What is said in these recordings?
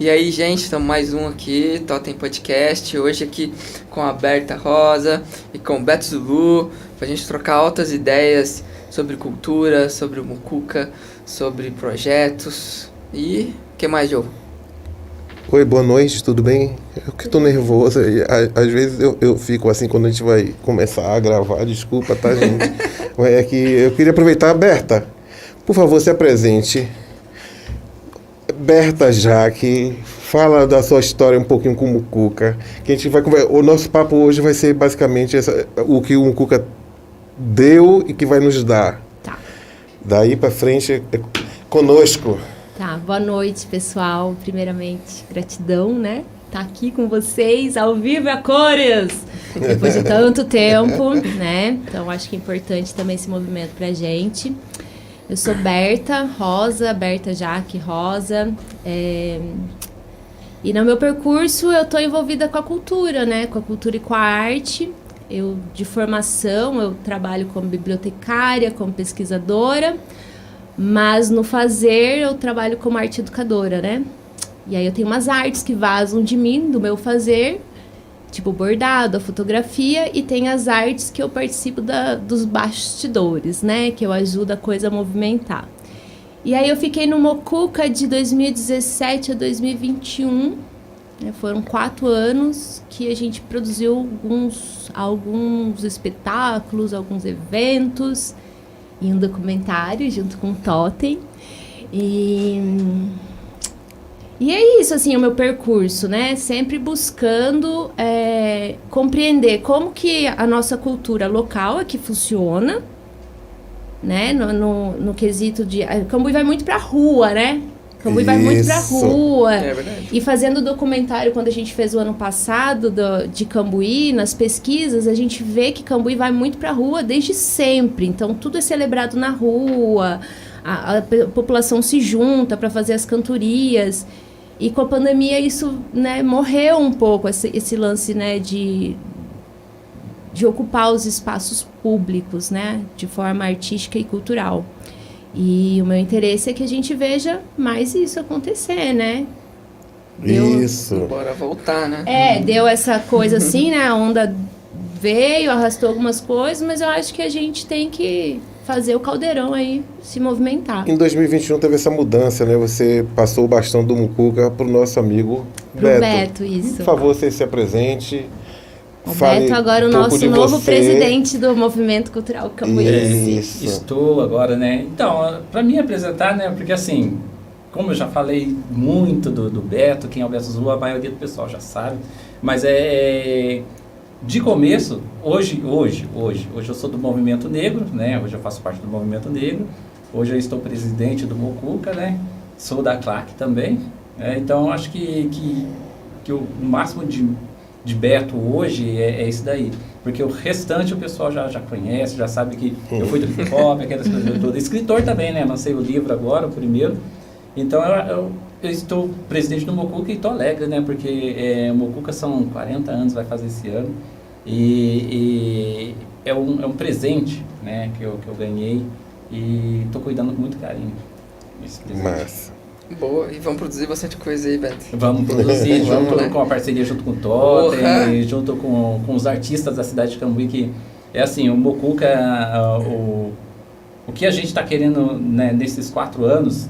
E aí, gente, estamos mais um aqui, Totem Podcast, hoje aqui com a Berta Rosa e com o Beto Zulu, pra gente trocar altas ideias sobre cultura, sobre o Mucuca, sobre projetos e o que mais, Jô? Oi, boa noite, tudo bem? Eu que tô nervoso, às vezes eu fico assim quando a gente vai começar a gravar, desculpa, tá, gente? Mas é que eu queria aproveitar, Berta, por favor, se apresente. Berta Jaque, fala da sua história um pouquinho com o Mucuca, que a gente vai conversar. O nosso papo hoje vai ser basicamente o que o Mucuca deu e que vai nos dar. Tá. Daí pra frente, conosco. Tá, boa noite, pessoal. Primeiramente, gratidão, né? Tá aqui com vocês, ao vivo e a cores! Depois de tanto tempo, né? Então, acho que é importante também esse movimento pra gente. Eu sou Berta Rosa, Berta Jaque Rosa. E no meu percurso, eu tô envolvida com a cultura, né? Com a cultura e com a arte. Eu, de formação, eu trabalho como bibliotecária, como pesquisadora. Mas no fazer eu trabalho como arte educadora, né? E aí eu tenho umas artes que vazam de mim, do meu fazer, tipo bordado, a fotografia, e tem as artes que eu participo dos bastidores, né? Que eu ajudo a coisa a movimentar. E aí eu fiquei no Mucuca de 2017 a 2021, né? Foram 4 anos que a gente produziu alguns espetáculos, alguns eventos, e um documentário junto com o Totem. E é isso, assim, o meu percurso, né? Sempre buscando compreender como que a nossa cultura local é que funciona, né? No quesito de... Cambuí vai muito pra rua, né? Cambuí vai muito pra rua. É verdade. E fazendo o documentário, quando a gente fez o ano passado de Cambuí, nas pesquisas, a gente vê que Cambuí vai muito pra rua desde sempre. Então, tudo é celebrado na rua, a população se junta para fazer as cantorias. E com a pandemia, isso, né, morreu um pouco, esse lance, né, de ocupar os espaços públicos, né, de forma artística e cultural. E o meu interesse é que a gente veja mais isso acontecer, né? Isso. Bora voltar, né? Deu essa coisa assim, né? A onda veio, arrastou algumas coisas, mas eu acho que a gente tem que fazer o caldeirão aí se movimentar. Em 2021 teve essa mudança, né? Você passou o bastão do Mucuca pro nosso amigo Beto, isso. Por favor, você se apresente. O Beto agora o nosso novo presidente do Movimento Cultural Cambuí. Isso. Estou agora, né? Então, para me apresentar, né? Porque assim, como eu já falei muito do Beto, quem é o Beto Zulu, a maioria do pessoal já sabe. Mas de começo, hoje eu sou do Movimento Negro, né? Hoje eu faço parte do Movimento Negro. Hoje eu estou presidente do Mucuca, né? Sou da CLAC também. Então, acho que o máximo de Beto hoje é isso daí. Porque o restante o pessoal já conhece, já sabe que eu fui do hip-hop, aquelas coisas todas. Escritor também, né? Lancei o livro agora, o primeiro. Então, eu estou presidente do Mucuca e estou alegre, né? Porque o Mucuca são 40 anos, vai fazer esse ano. E é um presente, né? Que eu ganhei e estou cuidando com muito carinho desse presente. Massa. Boa, e vamos produzir bastante coisa aí, Beto. Vamos produzir, Vamos, né? com a parceria junto com o Totem, junto com os artistas da cidade de Cambuí, que é assim, o Mucuca, o que a gente está querendo, né, nesses 4 anos,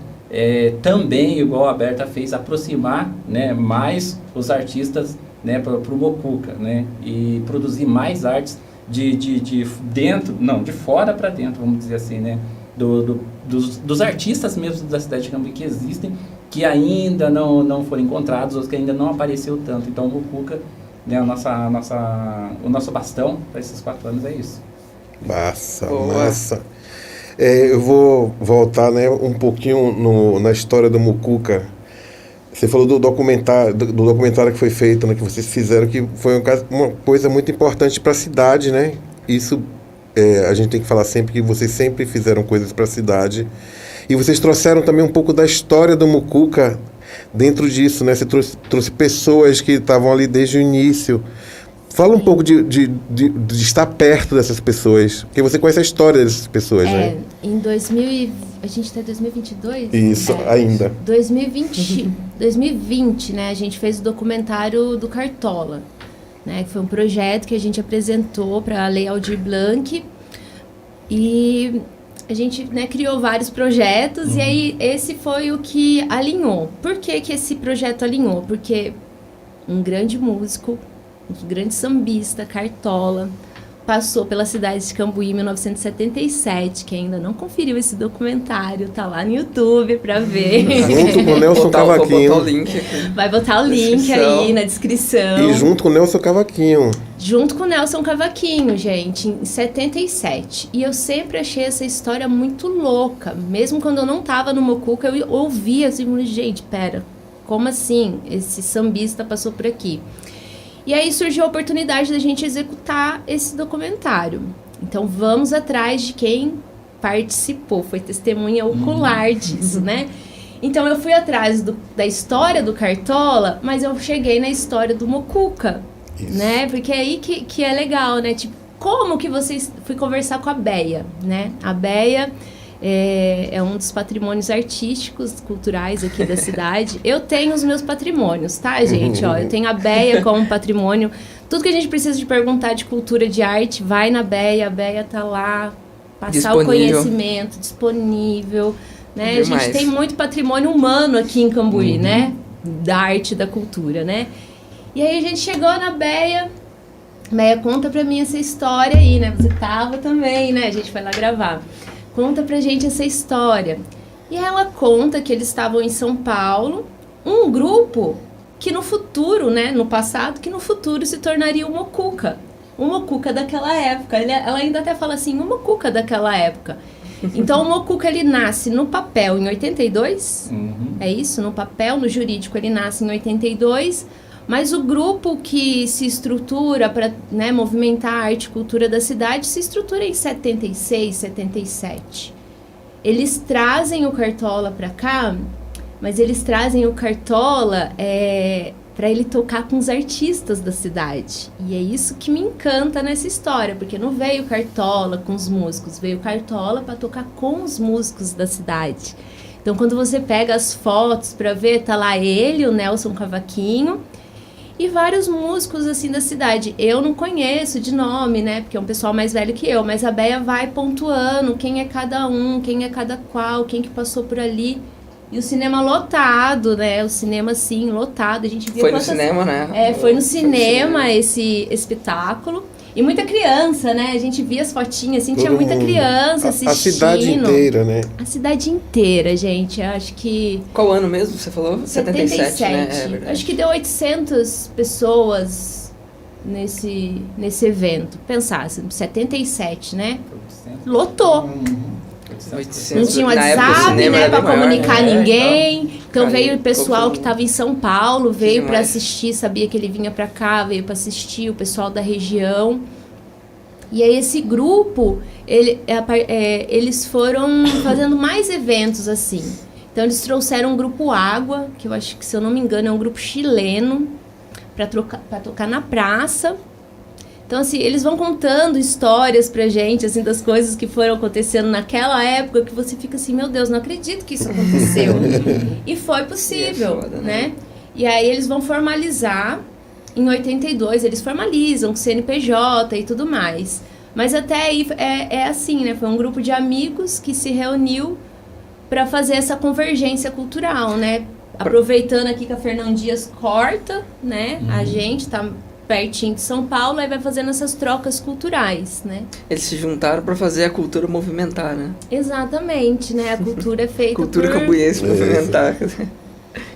também, igual a Berta fez, aproximar, né, mais os artistas, né, para o Mucuca, né, e produzir mais artes de fora para dentro, vamos dizer assim, né, dos artistas mesmo da cidade de Cambuí que existem, que ainda não foram encontrados, ou que ainda não apareceu tanto. Então o Mucuca, né, o nosso bastão para esses 4 anos é isso. Massa, Boa. massa. Eu vou voltar, né, um pouquinho na história do Mucuca. Você falou do documentário que foi feito, né, que vocês fizeram, que foi uma coisa muito importante para a cidade, né? Isso a gente tem que falar sempre que vocês sempre fizeram coisas para a cidade. E vocês trouxeram também um pouco da história do Mucuca dentro disso, né? Você trouxe pessoas que estavam ali desde o início. Fala um pouco de estar perto dessas pessoas, porque você conhece a história dessas pessoas, né? Em a gente está em 2022? Isso, ainda. 2020, né, a gente fez o documentário do Cartola, né, que foi um projeto que a gente apresentou para a Lei Aldir Blanc, e a gente, né, criou vários projetos, e aí esse foi o que alinhou. Por que esse projeto alinhou? Porque um grande músico, um grande sambista, Cartola, passou pela cidade de Cambuí em 1977, que ainda não conferiu esse documentário, tá lá no YouTube pra ver. Junto com o Nelson Cavaquinho. Vou botar o link aqui. Vai botar o link aí na descrição. E junto com o Nelson Cavaquinho. Junto com o Nelson Cavaquinho, gente, em 77. E eu sempre achei essa história muito louca. Mesmo quando eu não tava no Mucuca, eu ouvia assim, gente, pera, como assim? Esse sambista passou por aqui. E aí surgiu a oportunidade da gente executar esse documentário. Então vamos atrás de quem participou, foi testemunha ocular disso, né? Então eu fui atrás da história do Cartola, mas eu cheguei na história do Mucuca, né? Porque é aí que é legal, né? Tipo, como que vocês... Fui conversar com a Beia, né? A Beia é um dos patrimônios artísticos, culturais aqui da cidade. Eu tenho os meus patrimônios, tá, gente? Ó, eu tenho a Beia como patrimônio. Tudo que a gente precisa de perguntar de cultura, de arte, vai na Beia. A Beia tá lá, passar o conhecimento, disponível. Né? A gente tem muito patrimônio humano aqui em Cambuí, né? Da arte e da cultura, né? E aí a gente chegou na Beia. Beia, conta pra mim essa história aí, né? Você tava também, né? A gente foi lá gravar. Conta pra gente essa história. E ela conta que eles estavam em São Paulo, um grupo que no futuro, né, no passado, que no futuro se tornaria o Mucuca. O Mucuca daquela época. Ela ainda até fala assim, o Mucuca daquela época. Então o Mucuca, ele nasce no papel em 82, é isso? No papel, no jurídico, ele nasce em 82, mas o grupo que se estrutura para, né, movimentar a arte e cultura da cidade se estrutura em 76, 77. Eles trazem o Cartola para cá, mas eles trazem o Cartola para ele tocar com os artistas da cidade. E é isso que me encanta nessa história, porque não veio o Cartola com os músicos, veio o Cartola para tocar com os músicos da cidade. Então, quando você pega as fotos para ver, tá lá ele, o Nelson Cavaquinho, e vários músicos, assim, da cidade. Eu não conheço de nome, né? Porque é um pessoal mais velho que eu. Mas a Beia vai pontuando quem é cada um, quem é cada qual, quem que passou por ali. E o cinema lotado, né? O cinema, assim, lotado. A gente via foi no cinema, né? Foi no cinema esse espetáculo. E muita criança, né? A gente via as fotinhas, assim, tinha muita criança assistindo. A cidade inteira, né? A cidade inteira, gente. Eu acho que... Qual ano mesmo você falou? 77, né? É verdade. Acho que deu 800 pessoas nesse evento. Pensar, 77, né? 800. Lotou. 800. Não tinha WhatsApp, né? Pra comunicar ninguém. Então veio o pessoal que estava em São Paulo, veio para assistir, sabia que ele vinha para cá, veio para assistir, o pessoal da região. E aí esse grupo, eles foram fazendo mais eventos assim. Então eles trouxeram um grupo Água, que eu acho que, se eu não me engano, é um grupo chileno, para tocar na praça. Então, assim, eles vão contando histórias pra gente, assim, das coisas que foram acontecendo naquela época, que você fica assim, meu Deus, não acredito que isso aconteceu. E foi possível, foda, né? E aí eles vão formalizar, em 82, eles formalizam com o CNPJ e tudo mais. Mas até aí é assim, né? Foi um grupo de amigos que se reuniu para fazer essa convergência cultural, né? Aproveitando aqui que a Fernão Dias corta, né? A gente tá pertinho de São Paulo, aí vai fazendo essas trocas culturais, né? Eles se juntaram para fazer a cultura movimentar, né? Exatamente, né? A cultura é feita cultura cambuiense movimentar.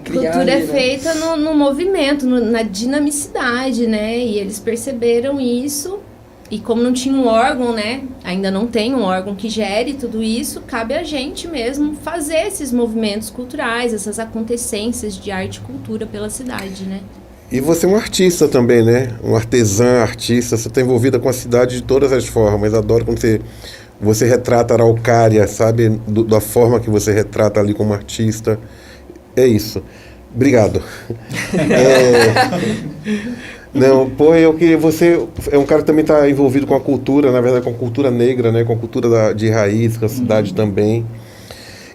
Cultura é feita no movimento, na dinamicidade, né? E eles perceberam isso. E como não tinha um órgão, né? Ainda não tem um órgão que gere tudo isso, cabe a gente mesmo fazer esses movimentos culturais, essas acontecências de arte e cultura pela cidade, né? E você é um artista também, né? Um artesã, artista. Você está envolvida com a cidade de todas as formas. Adoro quando você retrata a Araucária, sabe? Da forma que você retrata ali como artista. É isso. Obrigado. Não, pô, eu queria... Você é um cara que também está envolvido com a cultura, na verdade com a cultura negra, né? Com a cultura de raiz, com a cidade também.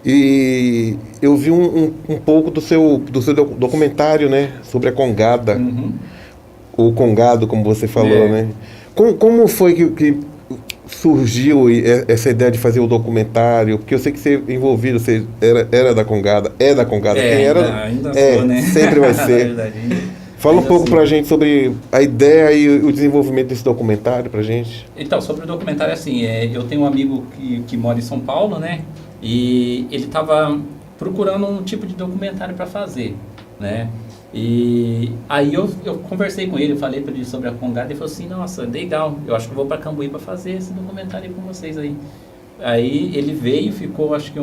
E eu vi um pouco do seu documentário, né? Sobre a Congada. O Congado, como você falou, né? Como foi que surgiu essa ideia de fazer o documentário? Porque eu sei que você é envolvido, você era da Congada, é da Congada. Ainda sou, né? Sempre vai ser. Fala um pouco pra gente sobre a ideia e o desenvolvimento desse documentário pra gente. Então, sobre o documentário, assim, eu tenho um amigo que mora em São Paulo, né? E ele estava procurando um tipo de documentário para fazer, né? E aí eu conversei com ele, falei para ele sobre a Congada e ele falou assim, nossa, legal, eu acho que eu vou para Cambuí para fazer esse documentário com vocês aí. Aí ele veio, ficou acho que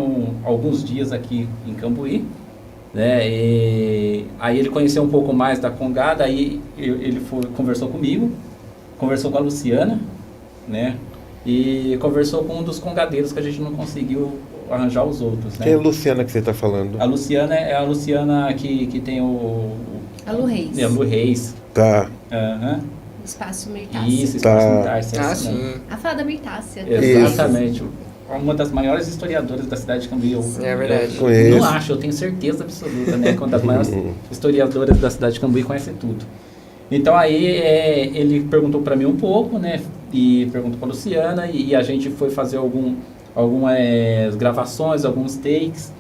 alguns dias aqui em Cambuí, né? E aí ele conheceu um pouco mais da Congada, aí ele conversou comigo, conversou com a Luciana, né? E conversou com um dos congadeiros que a gente não conseguiu arranjar os outros, né? Quem é a Luciana que você está falando? A Luciana é a Luciana que tem A Lu Reis. É a Lu Reis. Tá. Espaço Mirtácia. Isso, Espaço Tá. Mirtácia. Sim. A fada Mirtácia. Exatamente. Uma das maiores historiadoras da cidade de Cambuí. É verdade. Conheço. Não acho, eu tenho certeza absoluta, né? Uma das maiores historiadoras da cidade de Cambuí, conhece tudo. Então aí ele perguntou para mim um pouco, né? E perguntou para a Luciana e a gente foi fazer algumas gravações, alguns takes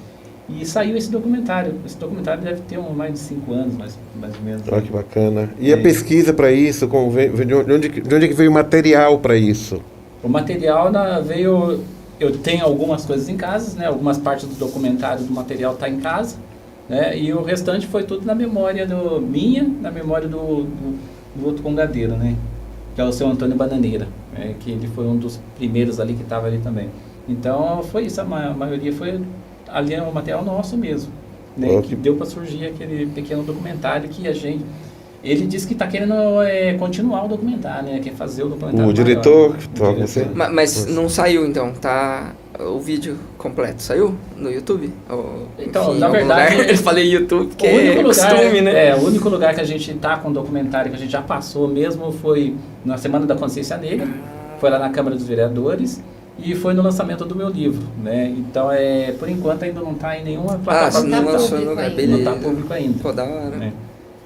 e saiu esse documentário. Esse documentário deve ter mais de 5 anos, mais ou menos. Olha que bacana. E a pesquisa para isso? De onde que veio o material para isso? O material veio... Eu tenho algumas coisas em casa, né? Algumas partes do documentário, do material está em casa, né? E o restante foi tudo na memória minha, na memória do outro congadeiro, né? Que é o seu Antônio Bananeira, né? Que ele foi um dos primeiros ali que estava ali também. Então foi isso, a maioria foi ali o material nosso mesmo, né? Que deu para surgir aquele pequeno documentário que ele disse que está querendo continuar o documentário, né? Quer fazer o documentário. O diretor que estava com você? Mas não saiu então, tá? O vídeo completo saiu no YouTube? Então, enfim, na em algum verdade, lugar? Eu falei YouTube porque o único é costume, né? o único lugar que a gente tá com documentário que a gente já passou mesmo foi na Semana da Consciência Negra, foi lá na Câmara dos Vereadores e foi no lançamento do meu livro, né? Então, por enquanto ainda não está em nenhuma plataforma. Não lançou no lugar, beleza. Não está público ainda. Pô, da hora. Né?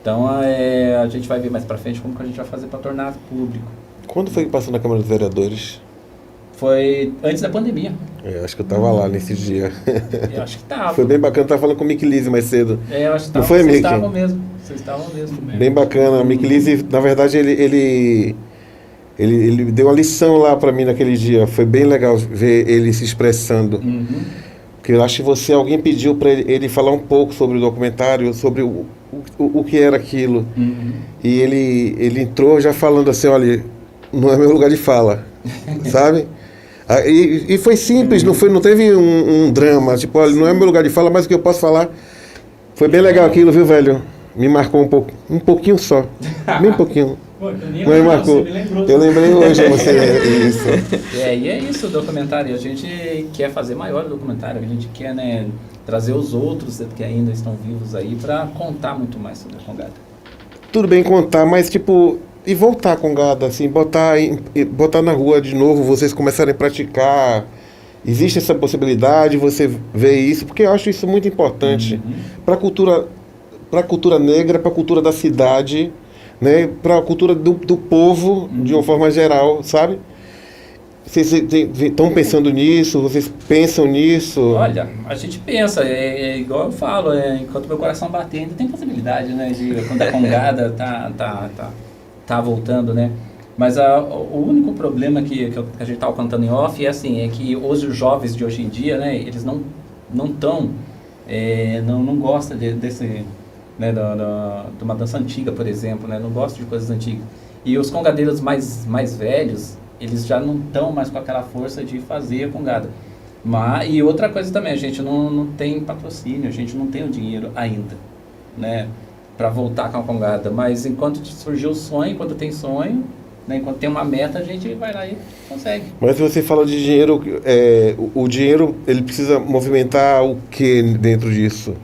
Então, a gente vai ver mais pra frente como que a gente vai fazer para tornar público. Quando foi que passou na Câmara dos Vereadores? Foi antes da pandemia. Acho que eu estava lá nesse dia. Eu acho que estava. Foi bem bacana, eu estava falando com o Mick Lise mais cedo. Eu acho que Não tava, foi, vocês Mick? estavam mesmo. Vocês estavam mesmo. Bem bacana. O Mick Lise, na verdade, ele deu uma lição lá para mim naquele dia. Foi bem legal ver ele se expressando. Porque eu acho que alguém pediu para ele falar um pouco sobre o documentário, sobre o que era aquilo. E ele entrou já falando assim, olha, não é meu lugar de fala, sabe? E foi simples, não teve um drama, tipo, olha, não é meu lugar de fala, mas o que eu posso falar. Foi bem legal aquilo, viu, velho? Me marcou um pouquinho só, bem pouquinho. Pô, Mas marcou. Eu lembrei hoje você isso. E é isso o documentário. A gente quer fazer maior o documentário. A gente quer, né, trazer os outros que ainda estão vivos aí para contar muito mais sobre a Congada. Tudo bem contar, mas tipo, e voltar a Congada, assim, botar na rua de novo, vocês começarem a praticar. Existe essa possibilidade, você vê isso, porque eu acho isso muito importante para a cultura negra, para a cultura da cidade, né, para a cultura do povo, de uma forma geral, sabe? Vocês estão pensando nisso? Vocês pensam nisso? Olha, a gente pensa, igual eu falo, enquanto meu coração bater, ainda tem possibilidade, né, de quando a Congada tá voltando, né? Mas o único problema que a gente estava contando em off é que os jovens de hoje em dia, né, eles não gostam desse, né, de uma dança antiga, por exemplo, né, não gostam de coisas antigas. E os congadeiros mais velhos, eles já não estão mais com aquela força de fazer a Congada. E outra coisa também, a gente não tem patrocínio, a gente não tem o dinheiro ainda, né, para voltar com a Congada. Mas enquanto surgiu o sonho, enquanto tem sonho, né, enquanto tem uma meta, a gente vai lá e consegue. Mas você fala de dinheiro, o dinheiro, ele precisa movimentar o que dentro disso?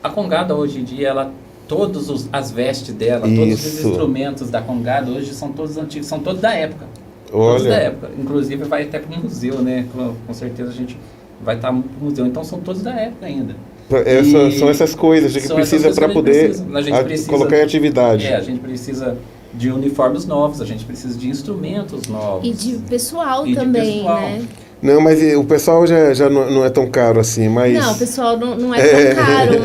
a congada hoje em dia, ela, as vestes dela, todos os Isso. instrumentos da congada hoje são todos antigos, são todos da época. Olha. Todos da época. Inclusive vai até para o museu, né? Com certeza a gente vai estar no museu. Então são todos da época ainda. São essas coisas que precisa para poder colocar em atividade. A gente precisa de uniformes novos, a gente precisa de instrumentos novos. E de pessoal também, né? Não, mas o pessoal já não é tão caro assim, mas... Não, o pessoal não é tão caro,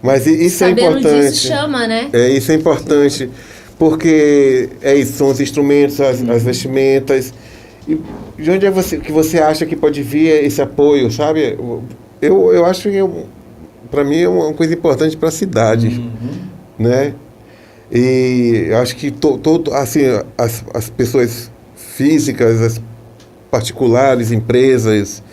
mas isso é importante. Sabendo disso chama, né? Isso é importante, porque são os instrumentos, as vestimentas. E de onde que você acha que pode vir esse apoio, sabe? Eu acho que, para mim, é uma coisa importante para a cidade, né? E eu acho que assim, as pessoas físicas, as particulares, empresas,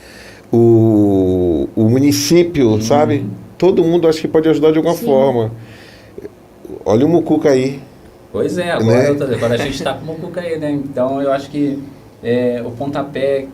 o município, sabe? Todo mundo acho que pode ajudar de alguma forma. Olha o Mucuca aí. Pois é, agora a gente está com o Mucuca aí, né? Então eu acho que o pontapé,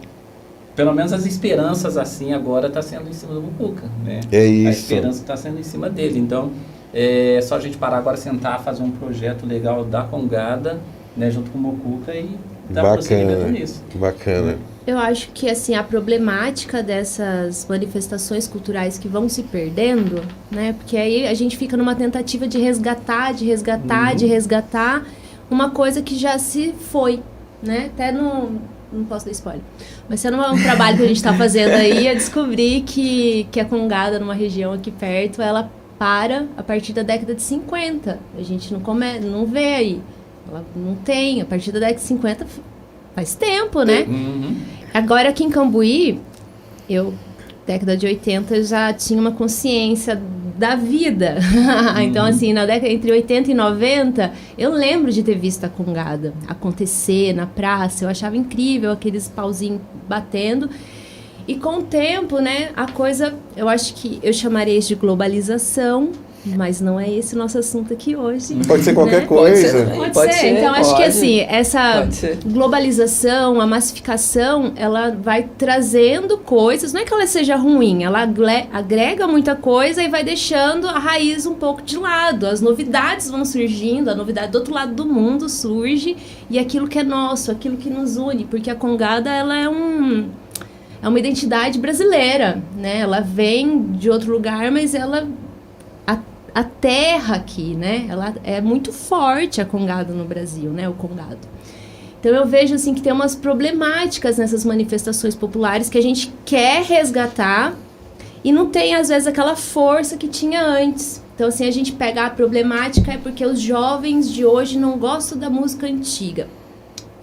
pelo menos as esperanças assim agora está sendo em cima do Mucuca, né? É isso. A esperança está sendo em cima dele. Então é só a gente parar agora, sentar, fazer um projeto legal da Congada, né, junto com o Mucuca e dar prosseguimento nisso. Bacana. Eu acho que assim, a problemática dessas manifestações culturais que vão se perdendo, né? Porque aí a gente fica numa tentativa de resgatar uma coisa que já se foi, né? Até não posso dar spoiler. Mas sendo um trabalho que a gente está fazendo aí, eu descobri que a Congada, numa região aqui perto, ela para a partir da década de 50. A gente não vê aí. Ela não tem. A partir da década de 50 faz tempo, né? Agora aqui em Cambuí, década de 80, eu já tinha uma consciência da vida. Então, assim, na década entre 80 e 90, eu lembro de ter visto a Congada acontecer na praça. Eu achava incrível aqueles pauzinhos batendo. E com o tempo, né, a coisa, eu acho que eu chamaria isso de globalização, mas não é esse o nosso assunto aqui hoje. Pode ser qualquer coisa. Pode ser. Então, acho que assim, essa globalização, a massificação, ela vai trazendo coisas, não é que ela seja ruim, ela agrega muita coisa e vai deixando a raiz um pouco de lado. As novidades vão surgindo, a novidade do outro lado do mundo surge, e aquilo que é nosso, aquilo que nos une, porque a Congada, ela é uma identidade brasileira, né? Ela vem de outro lugar, mas a terra aqui, né? Ela é muito forte, a Congada no Brasil, né? O Congado. Então eu vejo assim que tem umas problemáticas nessas manifestações populares que a gente quer resgatar e não tem às vezes aquela força que tinha antes. Então assim, a gente pega a problemática é porque os jovens de hoje não gostam da música antiga.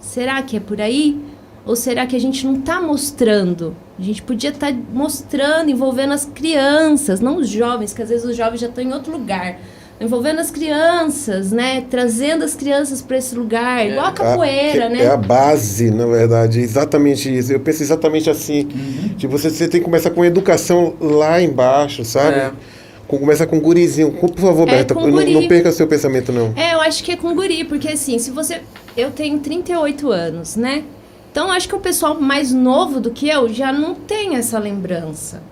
Será que é por aí? Ou será que a gente não está mostrando? A gente podia estar mostrando, envolvendo as crianças, não os jovens, que às vezes os jovens já estão em outro lugar. Envolvendo as crianças, né? Trazendo as crianças para esse lugar, igual a capoeira, né? É a base, na verdade, exatamente isso. Eu penso exatamente assim. Tipo, você tem que começar com educação lá embaixo, sabe? Começa com gurizinho. Por favor, Berta, não perca seu pensamento, não. Eu acho que é com guri, porque assim, eu tenho 38 anos, né? Então, acho que o pessoal mais novo do que eu já não tem essa lembrança.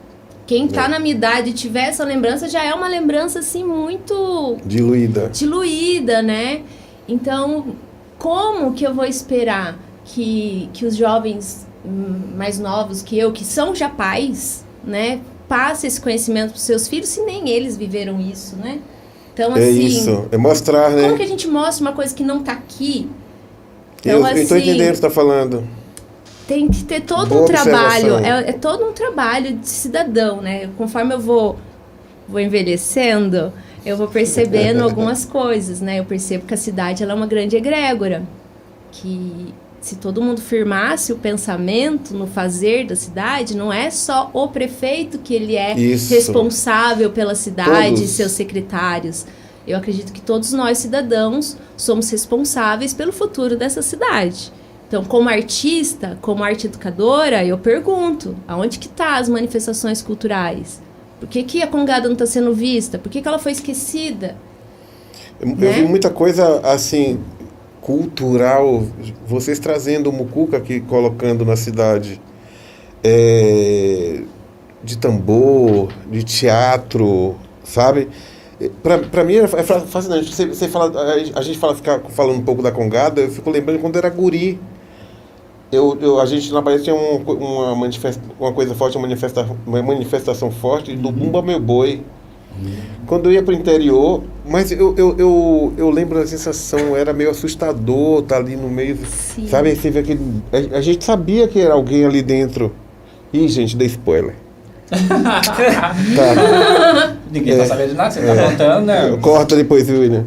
Quem tá na minha idade e tiver essa lembrança, já é uma lembrança, assim, muito... Diluída, né? Então, como que eu vou esperar que os jovens mais novos que eu, que são já pais, né, passem esse conhecimento pros seus filhos, se nem eles viveram isso, né? Então, assim... É isso, é mostrar, né? Como que a gente mostra uma coisa que não tá aqui? Então, eu estou entendendo o que você está falando. Tem que ter todo um trabalho, é todo um trabalho de cidadão, né? Conforme eu vou envelhecendo, eu vou percebendo algumas coisas, né? Eu percebo que a cidade ela é uma grande egrégora, que se todo mundo firmasse o pensamento no fazer da cidade, não é só o prefeito que ele é responsável pela cidade e seus secretários. Eu acredito que todos nós, cidadãos, somos responsáveis pelo futuro dessa cidade. Então, como artista, como arte educadora, eu pergunto, aonde que tá as manifestações culturais? Por que a Congada não está sendo vista? Por que ela foi esquecida? Eu vi muita coisa, assim, cultural, vocês trazendo o Mucuca aqui, colocando na cidade, de tambor, de teatro, sabe? Pra mim é fascinante. Você fala, a gente fica falando um pouco da Congada, eu fico lembrando quando era guri. A gente na Bahia tinha uma coisa forte, uma manifestação forte do Bumba Meu Boi. Quando eu ia pro interior, mas eu lembro da sensação, era meio assustador estar ali no meio, Sim. sabe? Aí você vê a gente sabia que era alguém ali dentro. Ih, gente, dei spoiler. Tá. Ninguém tá sabendo de nada, você tá contando, né? Corta depois, William.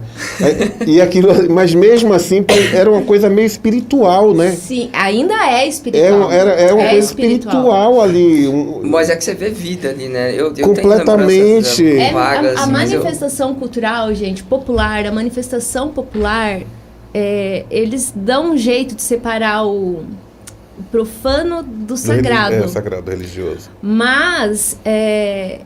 E aquilo, mas mesmo assim, era uma coisa meio espiritual, né? Sim, ainda é espiritual. Era uma coisa espiritual ali. Mas é que você vê vida ali, né? Eu completamente. Tenho lembranças, vagas, a manifestação cultural, gente, popular, a manifestação popular, eles dão um jeito de separar o profano do sagrado. Sagrado, religioso. Mas é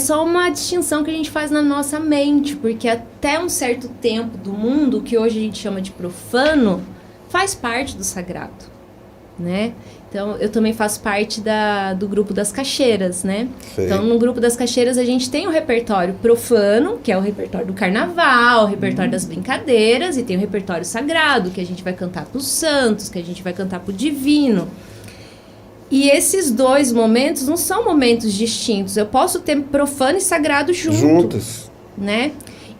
só uma distinção que a gente faz na nossa mente, porque até um certo tempo do mundo, que hoje a gente chama de profano, faz parte do sagrado, né? Então, eu também faço parte do grupo das caixeiras, né? Sei. Então, no grupo das caixeiras, a gente tem o repertório profano, que é o repertório do carnaval, o repertório das brincadeiras, e tem o repertório sagrado, que a gente vai cantar para os santos, que a gente vai cantar para o divino. E esses dois momentos não são momentos distintos. Eu posso ter profano e sagrado juntos, né?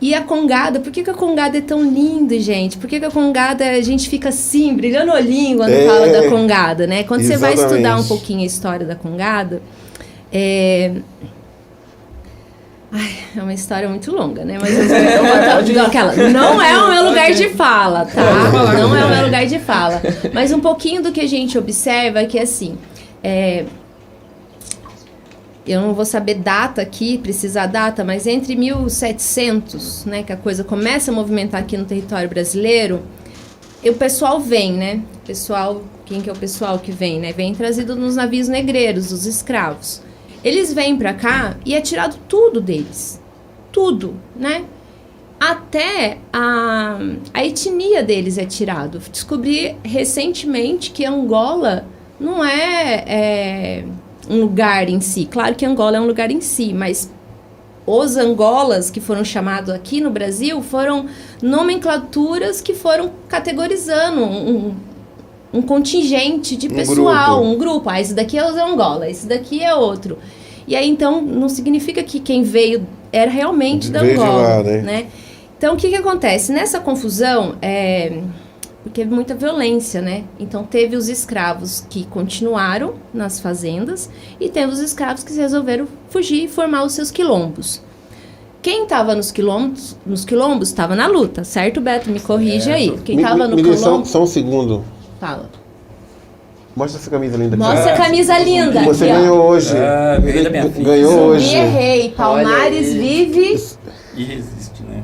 E a Congada, por que a Congada é tão linda, gente? Por que a Congada, a gente fica assim, brilhando o olhinho quando fala da Congada, né? Quando exatamente. Você vai estudar um pouquinho a história da Congada, é uma história muito longa, né? Mas não é o meu lugar de fala, tá? Não é o meu lugar de fala. Mas um pouquinho do que a gente observa é que, assim, eu não vou saber data aqui, precisar data, mas entre 1700, né, que a coisa começa a movimentar aqui no território brasileiro, o pessoal vem, né? Quem que é o pessoal que vem, né? Vem trazido nos navios negreiros, os escravos. Eles vêm pra cá e é tirado tudo deles. Tudo, né? Até a etnia deles é tirado. Descobri recentemente que Angola não é um lugar em si. Claro que Angola é um lugar em si, mas os Angolas que foram chamados aqui no Brasil foram nomenclaturas que foram categorizando um contingente de pessoal, um grupo. Ah, esse daqui é o Angola, esse daqui é outro. E aí, então, não significa que quem veio era realmente da Angola, né? Então, o que acontece? Nessa confusão, porque teve muita violência, né? Então, teve os escravos que continuaram nas fazendas e teve os escravos que resolveram fugir e formar os seus quilombos. Quem estava nos quilombos estava na luta, certo, Beto? Me corrige aí. Quem estava no quilombo... Só um segundo. Fala. Mostra essa camisa linda. Mostra a camisa linda. Você ganhou hoje. Ganhei da minha filha. Ganhou hoje. Errei. Palmares vive... E resiste, né?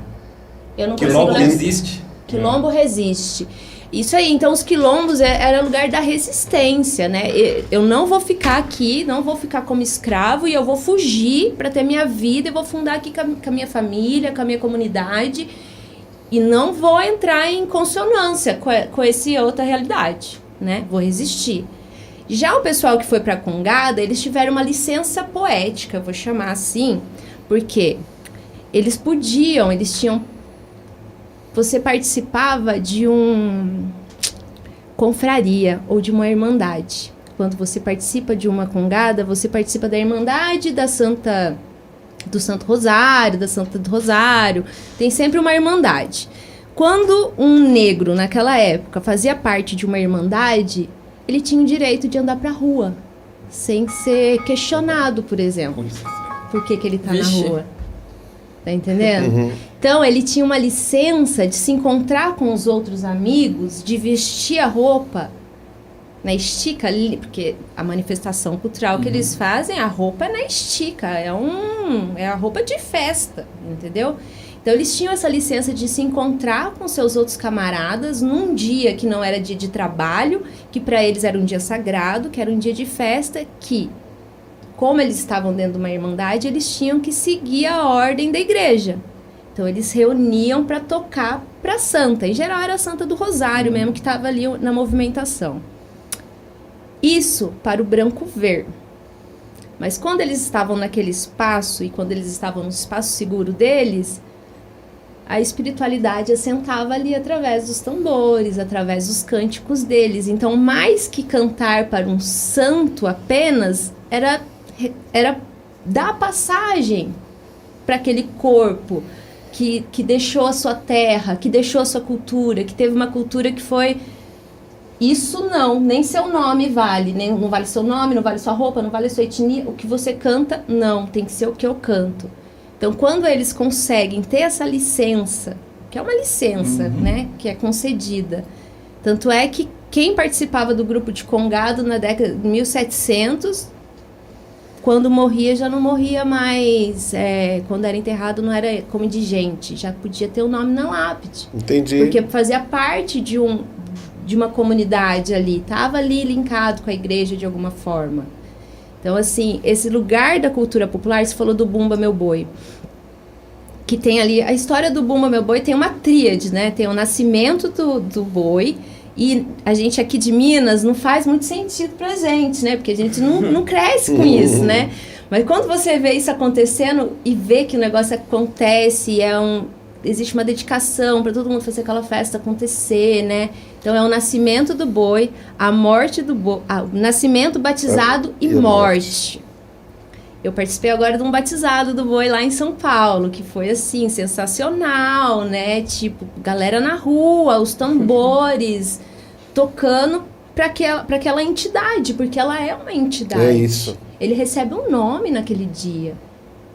Eu não Quilombo consigo... resiste. Quilombo resiste. Isso aí, então os quilombos era lugar da resistência, né? Eu não vou ficar aqui, não vou ficar como escravo e eu vou fugir para ter minha vida, eu vou fundar aqui com a minha família, com a minha comunidade e não vou entrar em consonância com essa outra realidade, né? Vou resistir. Já o pessoal que foi para Congada, eles tiveram uma licença poética, vou chamar assim, porque eles tinham... Você participava de confraria ou de uma irmandade. Quando você participa de uma Congada, você participa da irmandade do Santo Rosário, da Santa do Rosário. Tem sempre uma irmandade. Quando um negro, naquela época, fazia parte de uma irmandade, ele tinha o direito de andar pra rua, sem ser questionado, por exemplo. Por que ele tá na rua? Tá entendendo? Uhum. Então, ele tinha uma licença de se encontrar com os outros amigos, de vestir a roupa na estica, porque a manifestação cultural que eles fazem, a roupa é na estica, é a roupa de festa, entendeu? Então, eles tinham essa licença de se encontrar com seus outros camaradas num dia que não era dia de trabalho, que para eles era um dia sagrado, que era um dia de festa, que... Como eles estavam dentro de uma irmandade, eles tinham que seguir a ordem da igreja. Então, eles reuniam para tocar para a santa. Em geral, era a Santa do Rosário mesmo, que estava ali na movimentação. Isso para o branco ver. Mas quando eles estavam naquele espaço e quando eles estavam no espaço seguro deles, a espiritualidade assentava ali através dos tambores, através dos cânticos deles. Então, mais que cantar para um santo apenas, era dar passagem para aquele corpo que deixou a sua terra, que deixou a sua cultura, que teve uma cultura que foi... Isso não, nem seu nome vale, não vale seu nome, não vale sua roupa, não vale sua etnia, o que você canta, não, tem que ser o que eu canto. Então, quando eles conseguem ter essa licença, que é uma licença, né, que é concedida, tanto é que quem participava do grupo de Congado na década de 1700, quando morria, já não morria mais, quando era enterrado não era como indigente, já podia ter o nome na lápide. Entendi. Porque fazia parte de uma comunidade ali, estava ali linkado com a igreja de alguma forma. Então, assim, esse lugar da cultura popular, você falou do Bumba Meu Boi, que tem ali, a história do Bumba Meu Boi tem uma tríade, né? Tem o nascimento do boi, e a gente aqui de Minas não faz muito sentido pra gente, né? Porque a gente não cresce com isso, né? Mas quando você vê isso acontecendo e vê que o negócio acontece, existe uma dedicação para todo mundo fazer aquela festa acontecer, né? Então é o nascimento do boi, a morte do boi, o nascimento, batizado e morte. Eu participei agora de um batizado do boi lá em São Paulo, que foi assim, sensacional, né? Tipo, galera na rua, os tambores, tocando para aquela entidade, porque ela é uma entidade. É isso. Ele recebe um nome naquele dia.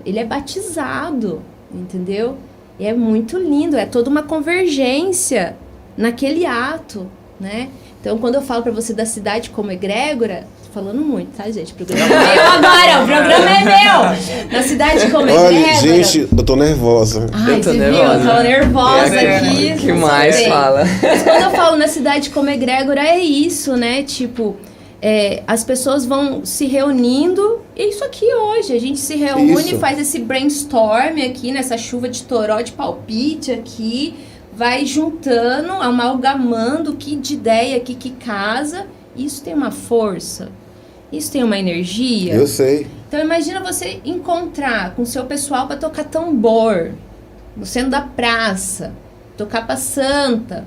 Ele é batizado, entendeu? E é muito lindo, é toda uma convergência naquele ato, né? Então, quando eu falo para você da cidade como egrégora, tô falando muito, tá, gente? O programa é meu agora, o programa é meu! Na cidade como egrégora... Olha, gente, eu tô nervosa. Ai, eu tô você nervosa. viu? Eu tô nervosa aqui. O que mais fala? Mas quando eu falo na cidade como egrégora, é isso, né? Tipo... as pessoas vão se reunindo, e isso aqui hoje, a gente se reúne, Isso. faz esse brainstorm aqui, nessa chuva de toró, de palpite aqui, vai juntando, amalgamando que de ideia aqui que casa, isso tem uma força, isso tem uma energia. Eu sei. Então imagina você encontrar com o seu pessoal para tocar tambor, no centro da praça, tocar pra santa,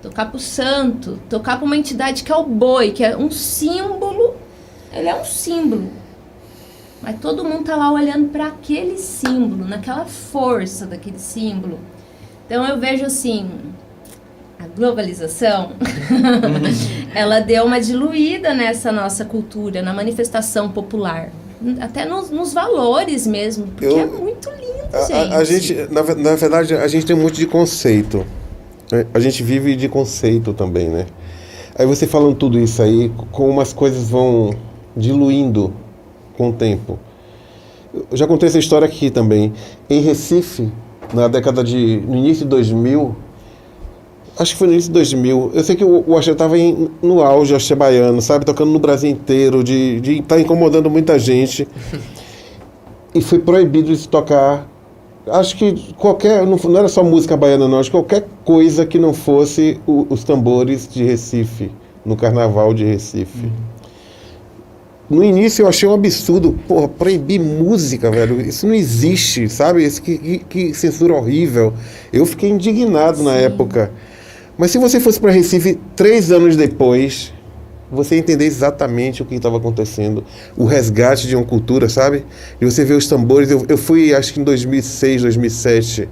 tocar pro santo, tocar pra uma entidade que é o boi, que é um símbolo. Ele é um símbolo. Mas todo mundo tá lá olhando para aquele símbolo, naquela força daquele símbolo. Então eu vejo assim, a globalização, ela deu uma diluída nessa nossa cultura, na manifestação popular. Até nos valores mesmo, porque é muito lindo, gente. A gente, na verdade, a gente tem um monte de conceito. A gente vive de conceito também, né? Aí você falando tudo isso aí, como as coisas vão diluindo com o tempo. Eu já contei essa história aqui também. Em Recife, no início de 2000, acho que foi no início de 2000, eu sei que o axé estava no auge, o axé baiano, sabe? Tocando no Brasil inteiro, de estar incomodando muita gente. E foi proibido de tocar. Acho que não era só música baiana não, acho que qualquer coisa que não fosse os tambores de Recife, no carnaval de Recife. No início eu achei um absurdo, proibir música, velho, isso não existe, sabe? Que censura horrível. Eu fiquei indignado na época. Mas se você fosse para Recife 3 anos depois, você ia entender exatamente o que estava acontecendo, o resgate de uma cultura, sabe? E você vê os tambores, eu fui, acho que em 2006, 2007,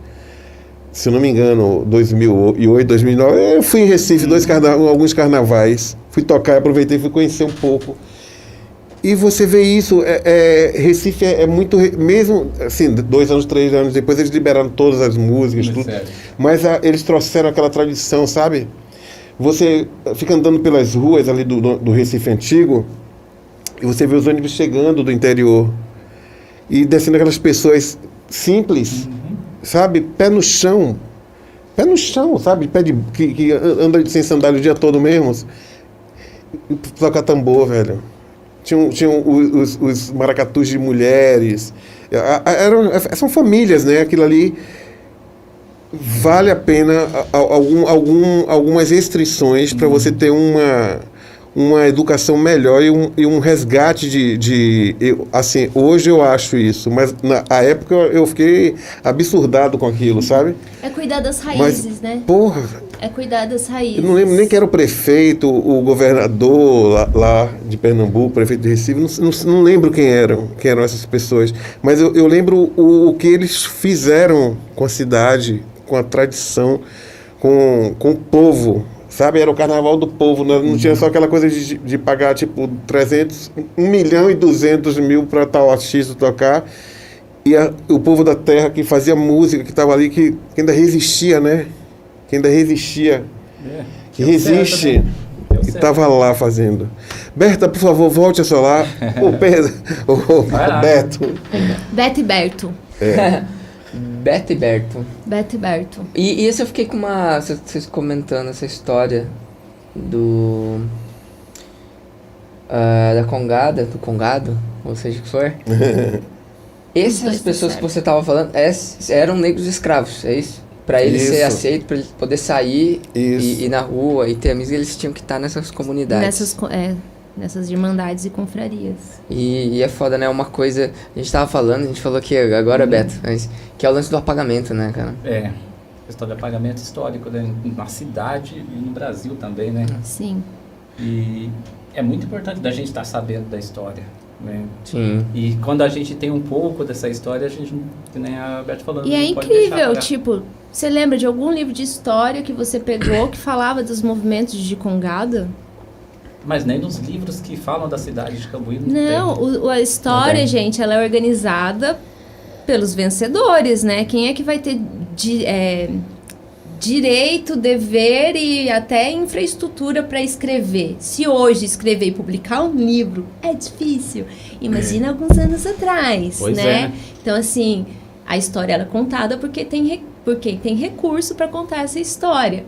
se eu não me engano, 2008, 2009, eu fui em Recife, alguns carnavais, fui tocar, aproveitei e fui conhecer um pouco. E você vê isso, Recife é muito, mesmo assim, 2 anos, 3 anos depois, eles liberaram todas as músicas, tudo, mas eles trouxeram aquela tradição, sabe? Você fica andando pelas ruas ali do Recife Antigo e você vê os ônibus chegando do interior e descendo aquelas pessoas simples, sabe? Pé no chão, sabe? Que anda sem sandália o dia todo mesmo. Toca tambor, velho. Tinham os maracatus de mulheres. São famílias, né? Aquilo ali... Vale a pena algumas restrições para você ter um uma educação melhor e um resgate assim, hoje eu acho isso, mas na época eu fiquei absurdado com aquilo, sabe? É cuidar das raízes, né? Porra, É cuidar das raízes. eu não lembro nem quem era o prefeito, o governador lá de Pernambuco, o prefeito de Recife, não lembro quem eram essas pessoas, mas eu lembro o que eles fizeram com a cidade, com a tradição, com o povo, sabe? Era o carnaval do povo, não tinha só aquela coisa de pagar tipo 1.200.000 para tal artista tocar, e o povo da terra que fazia música, que estava ali, que ainda resistia, né? Que ainda resistia, que resiste, que estava lá fazendo. Berta, por favor, volte a solar. Ô, Pedro, Beto. Beto e Berto. Beto e Berto. Beto e Berto. E esse eu fiquei com vocês comentando essa história da Congada, do Congado, ou seja o que for. Essas pessoas que você estava falando eram negros escravos, é isso? Para ele ser aceito, para ele poder sair e ir na rua e ter amigos, eles tinham que estar nessas comunidades. Nessas irmandades e confrarias. E é foda, né? Uma coisa, a gente falou que agora, Beto, que é o lance do apagamento, né, cara? É, questão de apagamento histórico, né? Na cidade e no Brasil também, né? Sim. E é muito importante da gente estar sabendo da história, né? Sim. E quando a gente tem um pouco dessa história, a gente, que nem a Beto falando, E é incrível, tipo, você lembra de algum livro de história que você pegou que falava dos movimentos de Congada? Mas nem nos livros que falam da cidade de Cambuí não a história, gente, ela é organizada pelos vencedores, né? Quem é que vai ter direito, dever e até infraestrutura para escrever? Se hoje escrever e publicar um livro é difícil, imagina alguns anos atrás, pois né? Então, assim, a história ela é contada porque tem recurso para contar essa história.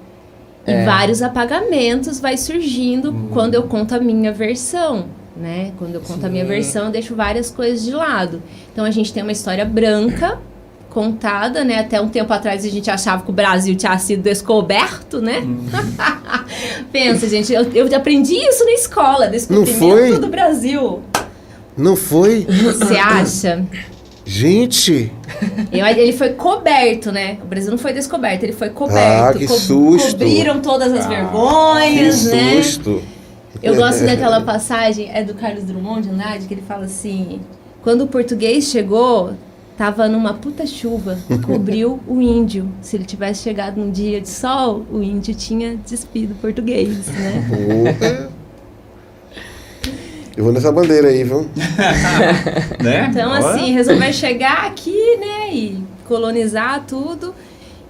E vários apagamentos vai surgindo quando eu conto a minha versão, né? Quando eu conto a minha versão, eu deixo várias coisas de lado. Então, a gente tem uma história branca contada, né? Até um tempo atrás a gente achava que o Brasil tinha sido descoberto, né? Pensa, gente, eu aprendi isso na escola, descobrimento do Brasil. Não foi? Você acha? Gente! Ele foi coberto, né? O Brasil não foi descoberto, ele foi coberto. Ah, que susto! Cobriram todas as vergonhas, que né? Susto! Eu gosto daquela passagem, é do Carlos Drummond de Andrade, que ele fala assim: quando o português chegou, tava numa puta chuva, cobriu o índio. Se ele tivesse chegado num dia de sol, o índio tinha despido o português, né? Eu vou nessa bandeira aí, viu? Né? Então, assim, resolver chegar aqui, né, e colonizar tudo.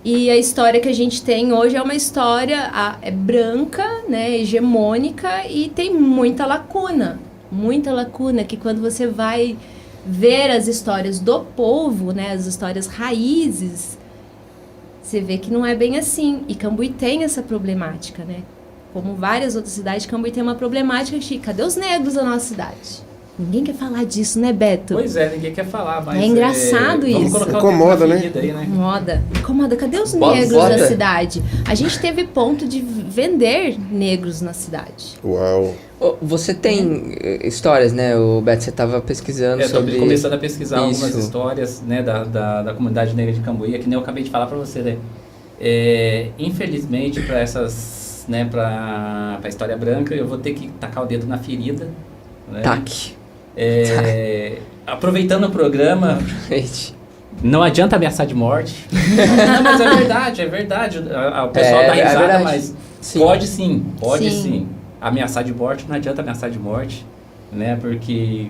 E a história que a gente tem hoje é uma história branca, né, hegemônica, e tem muita lacuna, que quando você vai ver as histórias do povo, né, as histórias raízes, você vê que não é bem assim. E Cambuí tem essa problemática, né? Como várias outras cidades, Cambuí tem uma problemática de cadê os negros da nossa cidade? Ninguém quer falar disso, né, Beto? Pois é, ninguém quer falar, mas... É engraçado isso. Vamos colocar Incomoda, né? Aí, né? Incomoda. Cadê os negros da cidade? A gente teve ponto de vender negros na cidade. Uau! Você tem histórias, né, Beto? Você estava pesquisando sobre... Estou começando a pesquisar isso. algumas histórias, né, da comunidade negra de Cambuí, que nem eu acabei de falar para você, né? Infelizmente, para essas... né, para a história branca, eu vou ter que tacar o dedo na ferida, né? Taque. Aproveitando o programa, não adianta ameaçar de morte. Não, mas é verdade. O pessoal dá risada, mas sim. Pode sim. Ameaçar de morte, não adianta ameaçar de morte, né? Porque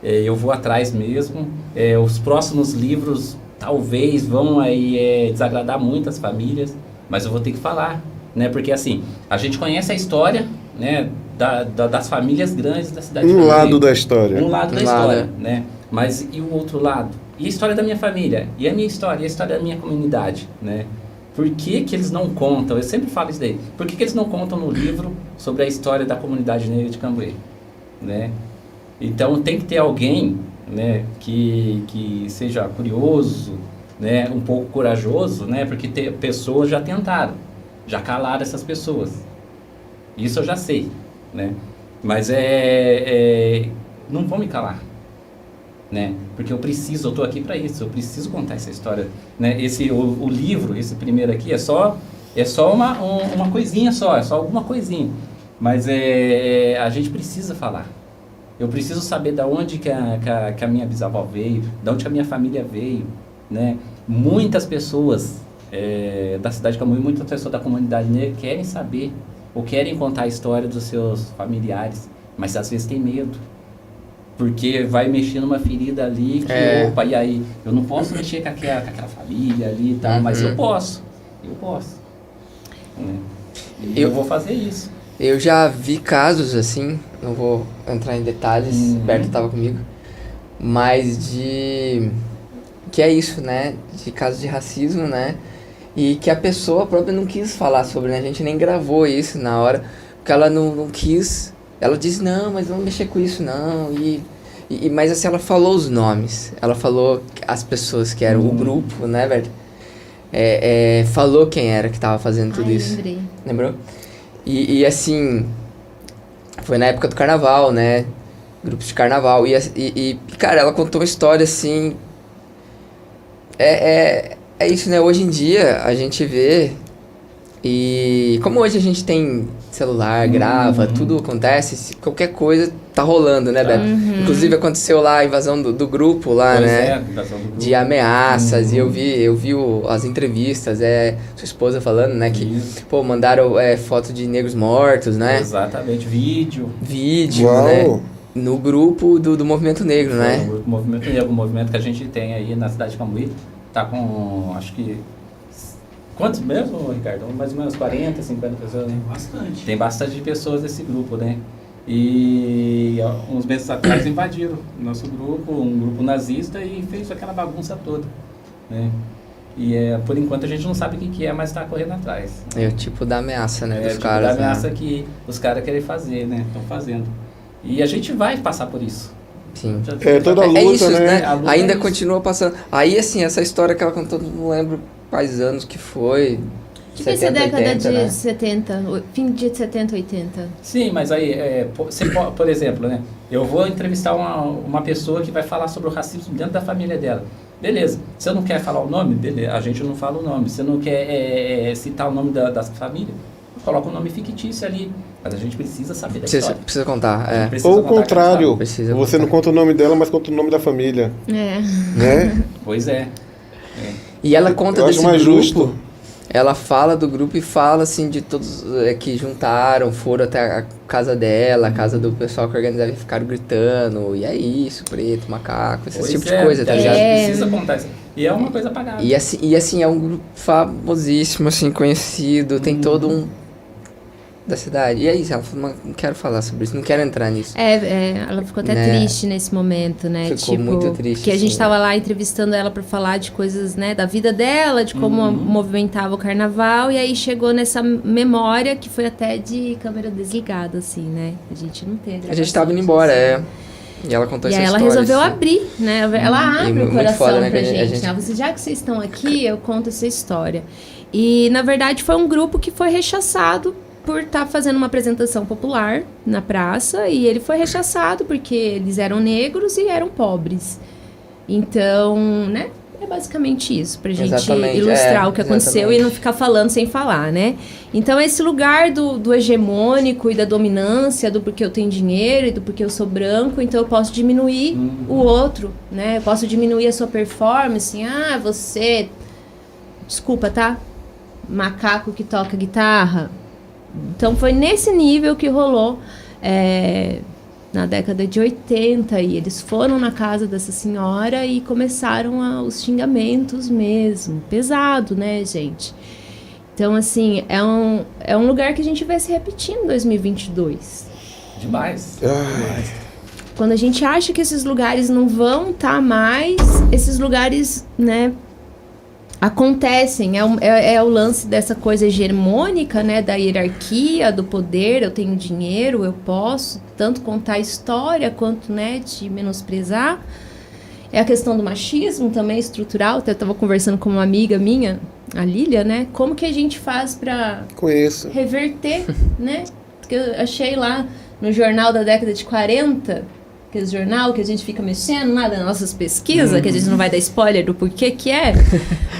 eu vou atrás mesmo. Os próximos livros talvez vão aí desagradar muitas famílias, mas eu vou ter que falar, né? Porque assim, a gente conhece a história, né, das famílias grandes da cidade de Cambuí. Um lado da história. Né? Mas e o outro lado? E a história da minha família? E a minha história? E a história da minha comunidade, né? Por que que eles não contam? Eu sempre falo isso daí. Por que que eles não contam no livro sobre a história da comunidade negra de Cambuí, né? Então tem que ter alguém, né, que seja curioso, né, um pouco corajoso, né? Porque pessoas já tentaram, já calaram essas pessoas. Isso eu já sei, né? Mas não vou me calar, né? Porque eu tô aqui para isso, eu preciso contar essa história, né? O livro, esse primeiro aqui, é só uma coisinha só, é só alguma coisinha. Mas a gente precisa falar. Eu preciso saber da onde que a minha bisavó veio, da onde que a minha família veio, né? Muitas pessoas da cidade de Cambuí, muitas pessoas da comunidade negra querem saber ou querem contar a história dos seus familiares, mas às vezes tem medo. Porque vai mexer numa ferida ali que, opa, e aí? Eu não posso mexer com aquela família ali e tal, mas eu posso. Eu vou fazer isso. Eu já vi casos assim, não vou entrar em detalhes, Berto estava comigo, mas que é isso, né? De casos de racismo, né? E que a pessoa própria não quis falar sobre, né? A gente nem gravou isso na hora, porque ela não quis. Ela disse, não, mas não mexer com isso não. Mas assim, ela falou os nomes. Ela falou as pessoas que eram o grupo, né, velho? Falou quem era que tava fazendo tudo isso. Lembrei. Lembrou? E assim, foi na época do carnaval, né? Grupos de carnaval. E cara, ela contou uma história assim. É isso, né? Hoje em dia a gente vê. E como hoje a gente tem celular, grava, tudo acontece, qualquer coisa tá rolando, né, Beto? Inclusive aconteceu lá a invasão do grupo lá, Pois né? invasão do grupo. De ameaças, e eu vi as entrevistas, sua esposa falando, né, que, Isso. pô, mandaram foto de negros mortos, né? Exatamente, vídeo. Vídeo, né? No grupo do Movimento Negro, né? O Movimento Negro, o movimento que a gente tem aí na cidade de Cambuí, tá com, acho que... Quantos mesmo, Ricardo? Mais ou menos 40, 50 pessoas, né? Bastante. Tem bastante pessoas desse grupo, né? E uns meses atrás invadiram o nosso grupo, um grupo nazista, e fez aquela bagunça toda, né? E por enquanto a gente não sabe o que é, mas está correndo atrás. É o tipo da ameaça, né, dos tipo caras, da ameaça né? que os caras querem fazer, né? Estão fazendo. E a gente vai passar por isso. Sim. Toda a luta, isso, né? A luta Ainda é isso. continua passando. Aí, assim, essa história que ela contou, não lembro quais anos que foi. Devia ser década 80, de né? 70, fim de 70, 80. Sim, mas aí, por exemplo, né? Eu vou entrevistar uma pessoa que vai falar sobre o racismo dentro da família dela. Beleza. Você não quer falar o nome? Beleza. A gente não fala o nome. Você não quer citar o nome da família? Coloca um nome fictício ali. Mas a gente precisa saber da história. Precisa contar, A gente precisa Ou o contar aquela contrário, Precisa você contar. não conta o nome dela, mas conta o nome da família, É. né? história. Pois é. E ela conta Eu acho desse mais grupo. justo. Ela fala do grupo e fala, assim, de todos que juntaram, foram até a casa dela, a casa do pessoal que organizava e ficaram gritando. E é isso, preto, macaco, esse Pois tipo é, de coisa, tá a ligado? gente precisa contar isso. E é uma coisa apagada. E assim, é um grupo famosíssimo, assim, conhecido, tem todo um... da cidade. E é isso, ela falou, não quero falar sobre isso, não quero entrar nisso. Ela ficou até Né? triste nesse momento, né? Ficou muito triste, Porque a gente sim. tava lá entrevistando ela pra falar de coisas, né, da vida dela, de como movimentava o carnaval, e aí chegou nessa memória que foi até de câmera desligada, assim, né? A gente não tem. A gente tava indo embora, E ela contou E essa aí ela história. resolveu assim. abrir, né? Ela abre muito o coração foda, né, pra que a gente. gente- Né? Já que vocês estão aqui, eu conto essa história. E, na verdade, foi um grupo que foi rechaçado por estar fazendo uma apresentação popular na praça. E ele foi rechaçado porque eles eram negros e eram pobres. Então, né? É basicamente isso, pra gente Exatamente, ilustrar o que aconteceu exatamente. e não ficar falando sem falar, né? Então, esse lugar do hegemônico e da dominância, do porque eu tenho dinheiro e do porque eu sou branco, então eu posso diminuir o outro, né? Eu posso diminuir a sua performance. Você... Desculpa, tá? Macaco que toca guitarra. Então, foi nesse nível que rolou... na década de 80, e eles foram na casa dessa senhora e começaram os xingamentos mesmo. Pesado, né, gente? Então, assim, é um lugar que a gente vai se repetir em 2022. Demais. Ai. Quando a gente acha que esses lugares não vão estar mais, esses lugares, né, acontecem. É o lance dessa coisa hegemônica, né, da hierarquia, do poder. Eu tenho dinheiro, eu posso tanto contar a história quanto, né, te menosprezar. É a questão do machismo também estrutural. Eu estava conversando com uma amiga minha, a Lília, né, como que a gente faz para Conheço. reverter, né? Porque eu achei lá no jornal da década de 40, aquele jornal que a gente fica mexendo lá das nossas pesquisas, que a gente não vai dar spoiler do porquê que é.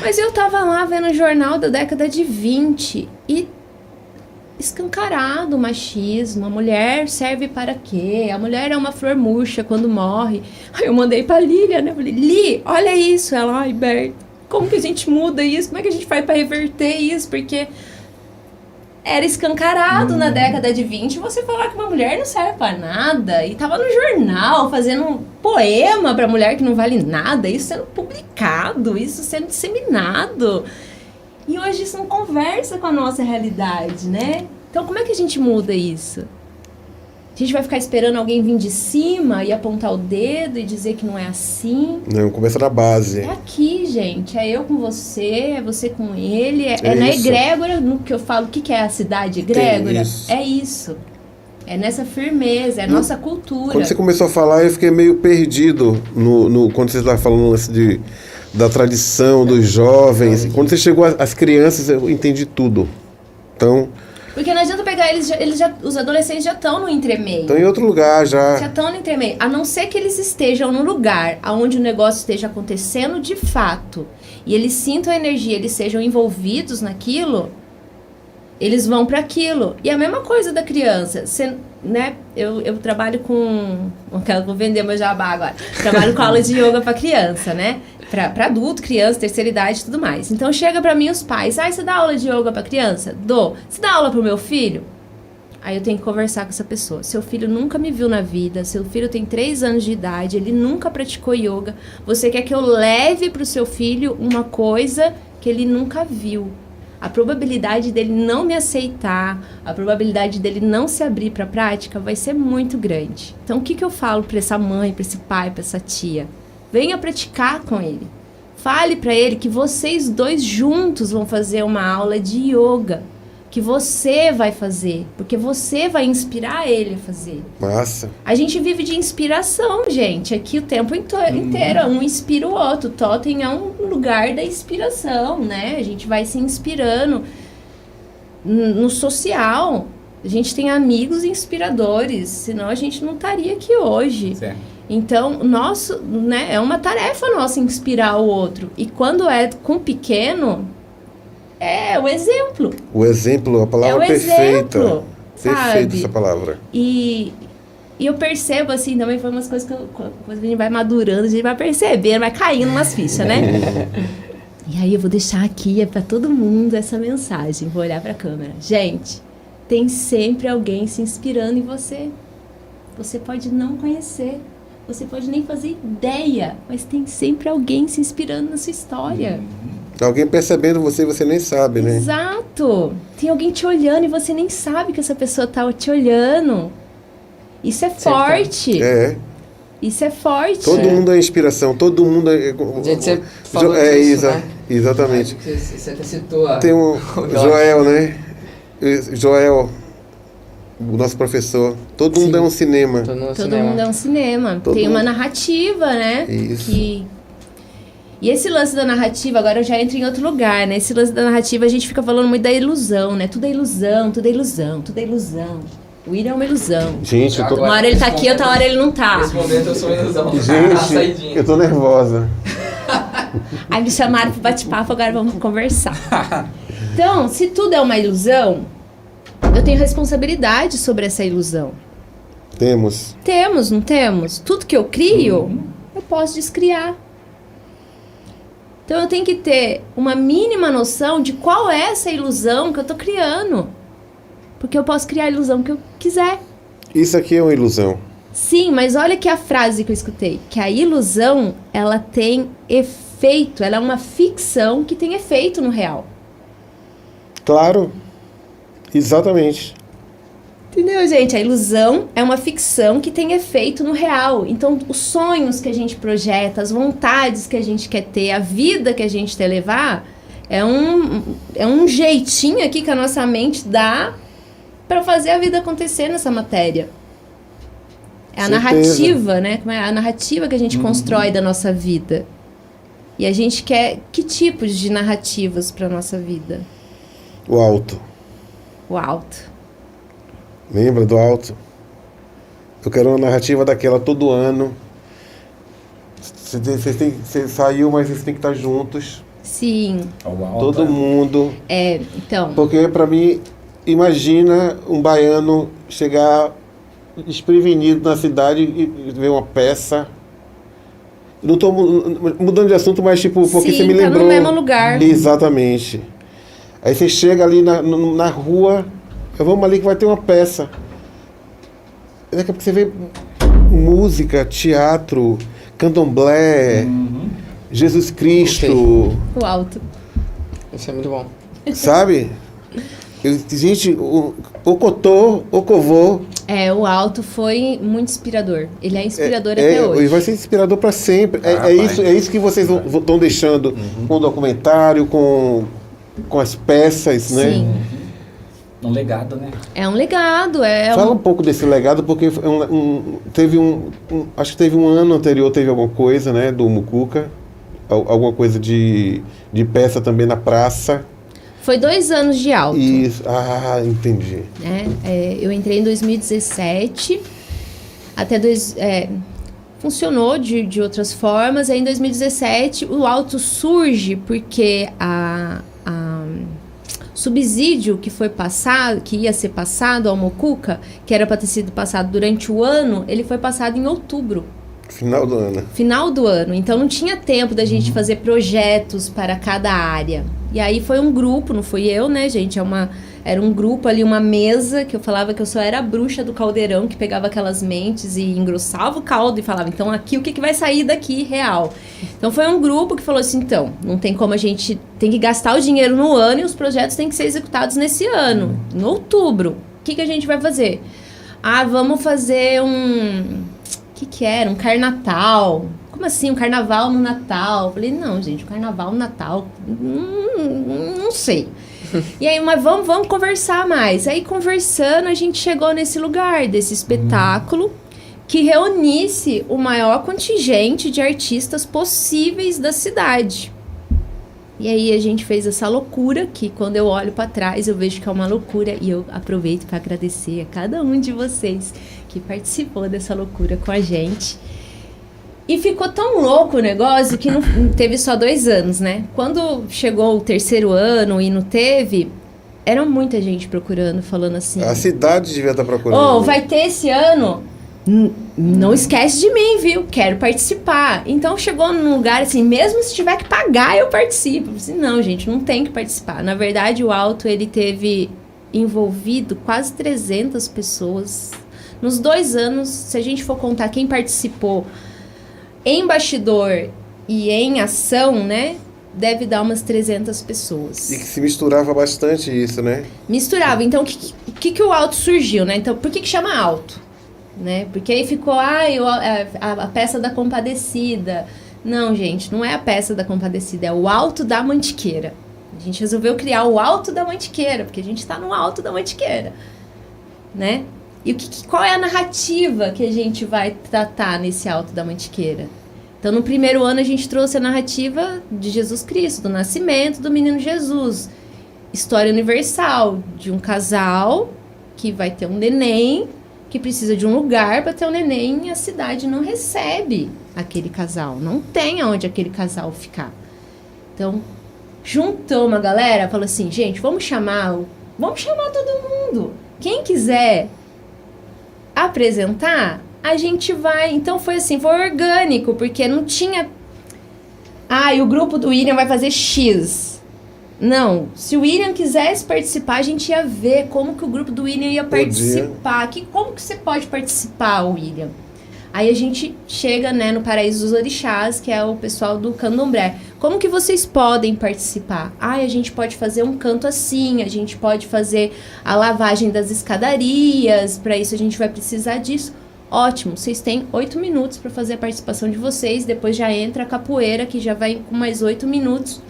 Mas eu tava lá vendo o jornal da década de 20 e escancarado o machismo. A mulher serve para quê? A mulher é uma flor murcha quando morre. Aí eu mandei pra Lília, né? Falei, Li, olha isso. Ela, ai, Berta, como que a gente muda isso? Como é que a gente faz pra reverter isso? Porque era escancarado na década de 20 você falar que uma mulher não serve pra nada. E tava no jornal fazendo um poema pra mulher que não vale nada. Isso sendo publicado, isso sendo disseminado. E hoje isso não conversa com a nossa realidade, né? Então como é que a gente muda isso? A gente vai ficar esperando alguém vir de cima e apontar o dedo e dizer que não é assim? Não, começa da base. É aqui, gente. É eu com você, é você com ele. É na isso. egrégora, no que eu falo. O que é a cidade egrégora? Isso. É isso. É nessa firmeza, é a nossa cultura. Quando você começou a falar, eu fiquei meio perdido quando você estava falando da tradição, dos jovens. Quando você chegou às crianças, eu entendi tudo. Então, Porque não adianta pegar os adolescentes já estão no entremeio. estão em outro lugar já. Já estão no entremeio. A não ser que eles estejam no lugar onde o negócio esteja acontecendo de fato e eles sintam a energia, eles sejam envolvidos naquilo, eles vão para aquilo. E a mesma coisa da criança. Né? Eu trabalho com... Vou vender meu jabá agora. Trabalho com aula de yoga para criança, né? Para adulto, criança, terceira idade e tudo mais. Então chega para mim os pais. Você dá aula de yoga para criança? Dou. Você dá aula pro meu filho? Aí eu tenho que conversar com essa pessoa. Seu filho nunca me viu na vida. Seu filho tem 3 anos de idade. Ele nunca praticou yoga. Você quer que eu leve pro seu filho uma coisa que ele nunca viu? A probabilidade dele não me aceitar, a probabilidade dele não se abrir para a prática vai ser muito grande. Então, o que eu falo para essa mãe, para esse pai, para essa tia? Venha praticar com ele. Fale para ele que vocês dois juntos vão fazer uma aula de yoga. Que você vai fazer, porque você vai inspirar ele a fazer. Massa. A gente vive de inspiração, gente, aqui o tempo inteiro. Um inspira o outro. O Totem é um lugar da inspiração, né? A gente vai se inspirando no social. A gente tem amigos inspiradores, senão a gente não estaria aqui hoje. Certo. Então, né, é uma tarefa nossa inspirar o outro. E quando é com pequeno, é o exemplo. O exemplo, a palavra é o perfeita. Exemplo, Perfeita essa palavra. E eu percebo, assim, também foi umas coisas que a gente vai madurando, a gente vai percebendo, vai caindo umas fichas, né? E aí eu vou deixar aqui para todo mundo essa mensagem. Vou olhar para a câmera. Gente, tem sempre alguém se inspirando em você. Você pode não conhecer, você pode nem fazer ideia, mas tem sempre alguém se inspirando na sua história. Alguém percebendo você e você nem sabe, né? Exato. Tem alguém te olhando e você nem sabe que essa pessoa tá te olhando. Isso é forte. É. Isso é forte. Todo mundo é inspiração, todo mundo é... A gente sempre falou disso, né? Exatamente. Você até citou Tem o Joel, né? Joel, o nosso professor. Todo mundo é um cinema. Todo mundo é um cinema. Tem uma narrativa, né? Isso. E esse lance da narrativa, agora eu já entro em outro lugar, né? Esse lance da narrativa, a gente fica falando muito da ilusão, né? Tudo é ilusão, tudo é ilusão, tudo é ilusão. O William é uma ilusão. Gente, eu tô... Uma hora ele tá aqui, outra hora ele não tá. Nesse momento eu sou uma ilusão. Gente, eu tô nervosa. Aí me chamaram pro bate-papo, agora vamos conversar. Então, se tudo é uma ilusão, eu tenho responsabilidade sobre essa ilusão. Temos, não temos? Tudo que eu crio, eu posso descriar. Então eu tenho que ter uma mínima noção de qual é essa ilusão que eu tô criando. Porque eu posso criar a ilusão que eu quiser. Isso aqui é uma ilusão. Sim, mas olha aqui a frase que eu escutei. Que a ilusão, ela tem efeito. Ela é uma ficção que tem efeito no real. Claro. Exatamente. Entendeu, gente? A ilusão é uma ficção que tem efeito no real. Então, os sonhos que a gente projeta, as vontades que a gente quer ter, a vida que a gente quer levar, é um jeitinho aqui que a nossa mente dá para fazer a vida acontecer nessa matéria. É a narrativa, né? Como é a narrativa que a gente constrói da nossa vida. E a gente quer que tipos de narrativas para nossa vida? O alto. O alto. Lembra do alto? Eu quero uma narrativa daquela todo ano. Você saiu, mas vocês têm que estar juntos. Sim. Todo mundo. Então. Porque, para mim, imagina um baiano chegar desprevenido na cidade e ver uma peça. Não estou mudando de assunto, mas tipo, porque Sim, você me tá lembrou. no mesmo lugar. Exatamente. Aí você chega ali na rua, vamos ali que vai ter uma peça. Daqui a pouco você vê música, teatro, candomblé, Jesus Cristo. O alto. Isso é muito bom. Sabe? Gente, o Cotô, o Covô. O alto foi muito inspirador. Ele é inspirador até E hoje. vai ser inspirador para sempre. É isso que vocês estão deixando com o documentário, com as peças, né? Sim. Um legado, né? É um legado. Fala um pouco desse legado, porque acho que teve um ano anterior, teve alguma coisa, né, do Mucuca, alguma coisa de peça também na praça. Foi 2 anos de alto. Isso, entendi. Eu entrei em 2017, funcionou de outras formas. Aí em 2017 o alto surge porque subsídio que foi passado, que ia ser passado ao Mucuca, que era para ter sido passado durante o ano, ele foi passado em outubro. Final do ano. Final do ano. Então não tinha tempo da gente fazer projetos para cada área. E aí foi um grupo, não fui eu, né, gente? Era um grupo ali, uma mesa, que eu falava que eu só era a bruxa do caldeirão, que pegava aquelas mentes e engrossava o caldo e falava, então aqui o que vai sair daqui real? Então foi um grupo que falou assim, então, não tem como a gente, tem que gastar o dinheiro no ano e os projetos têm que ser executados nesse ano, em outubro. O que a gente vai fazer? Vamos fazer um era? Um carnatal. Como assim? Um carnaval no Natal? Eu falei, não, gente, um carnaval no Natal, não sei. E aí, mas vamos conversar mais. Aí, conversando, a gente chegou nesse lugar, desse espetáculo, que reunisse o maior contingente de artistas possíveis da cidade. E aí, a gente fez essa loucura, que quando eu olho para trás, eu vejo que é uma loucura. E eu aproveito para agradecer a cada um de vocês que participou dessa loucura com a gente. E ficou tão louco o negócio que não teve só 2 anos, né? Quando chegou o 3º ano e não teve, era muita gente procurando, falando assim... A cidade devia estar procurando. Vai ter esse ano? Não esquece de mim, viu? Quero participar. Então chegou num lugar assim, mesmo se tiver que pagar, eu participo. Eu falei assim, não, gente, não tem que participar. Na verdade, o Alto, ele teve envolvido quase 300 pessoas. Nos 2 anos, se a gente for contar quem participou em bastidor e em ação, né? Deve dar umas 300 pessoas. E que se misturava bastante isso, né? Misturava. Então, o que o alto surgiu, né? Então, por que chama alto? Né? Porque aí ficou, a peça da Compadecida. Não, gente, não é a peça da Compadecida, é o Alto da Mantiqueira. A gente resolveu criar o Alto da Mantiqueira, porque a gente está no Alto da Mantiqueira, né? E qual é a narrativa que a gente vai tratar nesse Alto da Mantiqueira? Então, no 1º ano, a gente trouxe a narrativa de Jesus Cristo, do nascimento do menino Jesus. História universal de um casal que vai ter um neném, que precisa de um lugar para ter um neném, e a cidade não recebe aquele casal. Não tem aonde aquele casal ficar. Então, juntou uma galera, falou assim, gente, vamos chamar todo mundo. Quem quiser apresentar, a gente vai. Então foi assim, foi orgânico, porque não tinha... e o grupo do William vai fazer X. Não, se o William quisesse participar, a gente ia ver como que o grupo do William ia participar. Como que você pode participar, William? Aí a gente chega, né, no Paraíso dos Orixás, que é o pessoal do candomblé. Como que vocês podem participar? A gente pode fazer um canto assim, a gente pode fazer a lavagem das escadarias, para isso a gente vai precisar disso. Ótimo, vocês têm 8 minutos para fazer a participação de vocês, depois já entra a capoeira, que já vai com mais 8 minutos.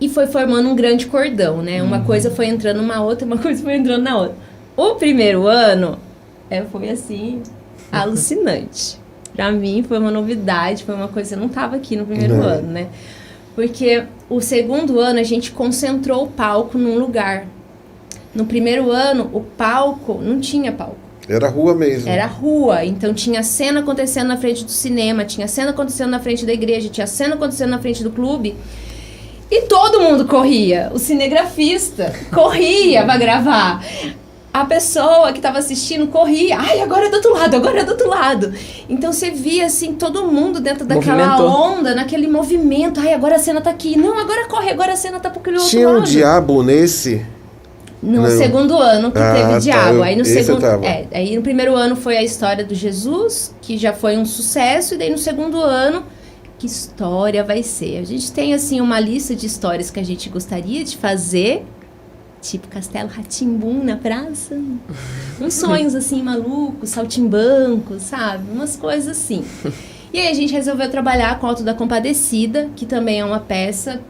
E foi formando um grande cordão, né? Uma coisa foi entrando numa outra, uma coisa foi entrando na outra. O 1º ano foi assim... alucinante. Pra mim foi uma novidade, foi uma coisa... Eu não tava aqui no 1º ano, né? Porque o 2º ano a gente concentrou o palco num lugar. No 1º ano, o palco... Não tinha palco. Era rua mesmo. Era rua, então tinha cena acontecendo na frente do cinema, tinha cena acontecendo na frente da igreja, tinha cena acontecendo na frente do clube. E todo mundo corria. O cinegrafista corria pra gravar. A pessoa que estava assistindo corria. Ai, agora é do outro lado, agora é do outro lado. Então você via, assim, todo mundo dentro daquela onda, naquele movimento. Ai, agora a cena tá aqui. Não, agora corre, agora a cena tá pro outro lado. Tinha um diabo nesse? No segundo ano que teve diabo. Aí no segundo, tava. aí no primeiro ano foi a história do Jesus, que já foi um sucesso. E daí no segundo ano, que história vai ser? A gente tem, assim, uma lista de histórias que a gente gostaria de fazer. Tipo Castelo Rá-Tim-Bum na praça. Uns sonhos assim malucos, saltimbancos, sabe? Umas coisas assim. E aí a gente resolveu trabalhar com o Alto da Compadecida, que também é uma peça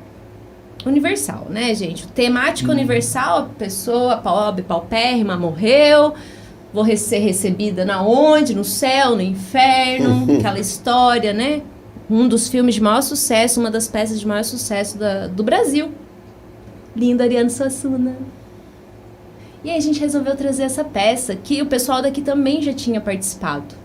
universal, né, gente? Temática universal, a pessoa pobre, paupérrima, morreu. Vou ser recebida na onde? No céu, no inferno. Aquela história, né? Um dos filmes de maior sucesso, uma das peças de maior sucesso do Brasil. Linda Ariano Suassuna. E aí a gente resolveu trazer essa peça, que o pessoal daqui também já tinha participado.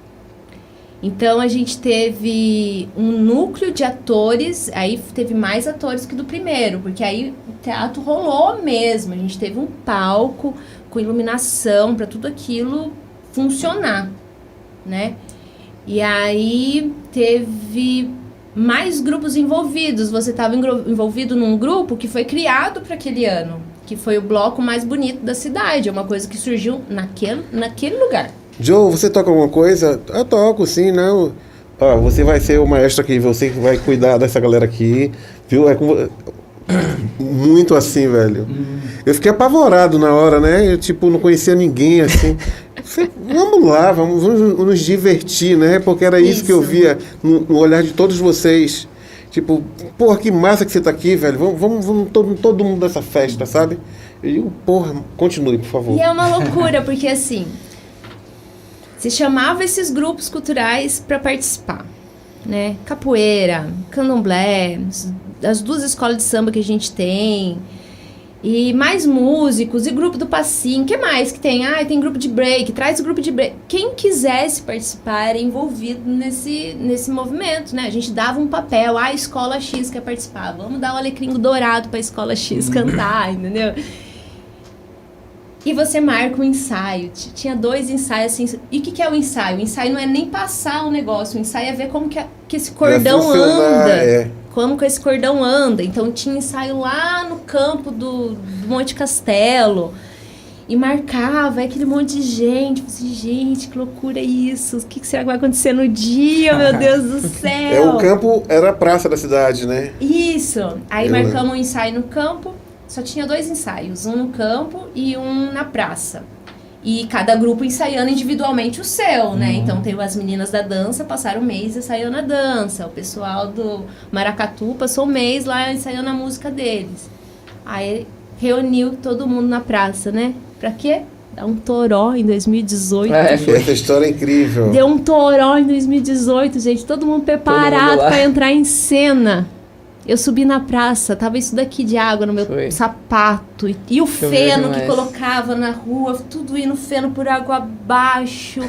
Então a gente teve um núcleo de atores, aí teve mais atores que do primeiro, porque aí o teatro rolou mesmo. A gente teve um palco com iluminação para tudo aquilo funcionar, né? E aí teve mais grupos envolvidos. Você estava envolvido num grupo que foi criado para aquele ano, que foi o bloco mais bonito da cidade. É uma coisa que surgiu naquele lugar. Joe, você toca alguma coisa? Eu toco, sim, não. Ó, você vai ser o maestro aqui, você que vai cuidar dessa galera aqui, viu? Muito assim, velho. Eu fiquei apavorado na hora, né? Eu, tipo, não conhecia ninguém, assim. Vamos lá, vamos nos divertir, né? Porque era isso que eu via no olhar de todos vocês. Tipo, porra, que massa que você tá aqui, velho. Vamos todo mundo nessa festa, sabe? E eu, porra, continue, por favor. E é uma loucura, porque assim, se chamava esses grupos culturais para participar, né? Capoeira, candomblé, as duas escolas de samba que a gente tem, e mais músicos, e grupo do passinho. O que mais que tem? Ah, tem grupo de break, traz o grupo de break. Quem quisesse participar era envolvido nesse movimento, né? A gente dava um papel, a escola X quer participar, vamos dar o alecrim dourado pra escola X cantar, entendeu? E você marca um ensaio. Tinha 2 ensaios assim. E o que é o ensaio? O ensaio não é nem passar o negócio. O ensaio é ver como que esse cordão anda. Como que esse cordão anda. Então tinha ensaio lá no campo do Monte Castelo. E marcava aquele monte de gente. Eu falei, gente, que loucura é isso? O que será que vai acontecer no dia, meu Deus do céu? O campo era a praça da cidade, né? Isso. Aí marcamos um ensaio no campo. Só tinha 2 ensaios, um no campo e um na praça. E cada grupo ensaiando individualmente o seu, né? Então, tem as meninas da dança, passaram um mês ensaiando a dança. O pessoal do Maracatu passou um mês lá ensaiando a música deles. Aí, reuniu todo mundo na praça, né? Pra quê? Dar um toró em 2018. Essa história é incrível. Deu um toró em 2018, gente. Todo mundo preparado pra entrar em cena. Eu subi na praça, tava isso daqui de água no meu sapato. E o feno que colocava na rua, tudo indo feno por água abaixo.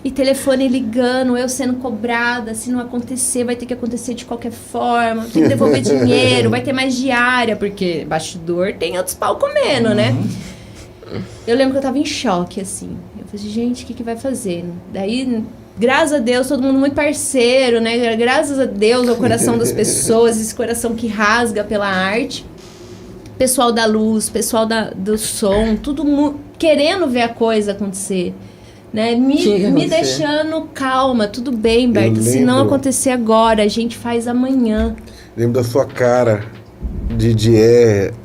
E telefone ligando, eu sendo cobrada. Se não acontecer, vai ter que acontecer de qualquer forma. Tem que devolver dinheiro, vai ter mais diária. Porque bastidor tem outros pau comendo, né? Eu lembro que eu tava em choque, assim. Eu falei, gente, o que vai fazer? Daí... Graças a Deus, todo mundo muito parceiro, né? Graças a Deus, ao coração das pessoas, esse coração que rasga pela arte. Pessoal da luz, pessoal do som, tudo querendo ver a coisa acontecer. Né? Me deixando calma, tudo bem, Berta. Se não acontecer agora, a gente faz amanhã. Lembro da sua cara,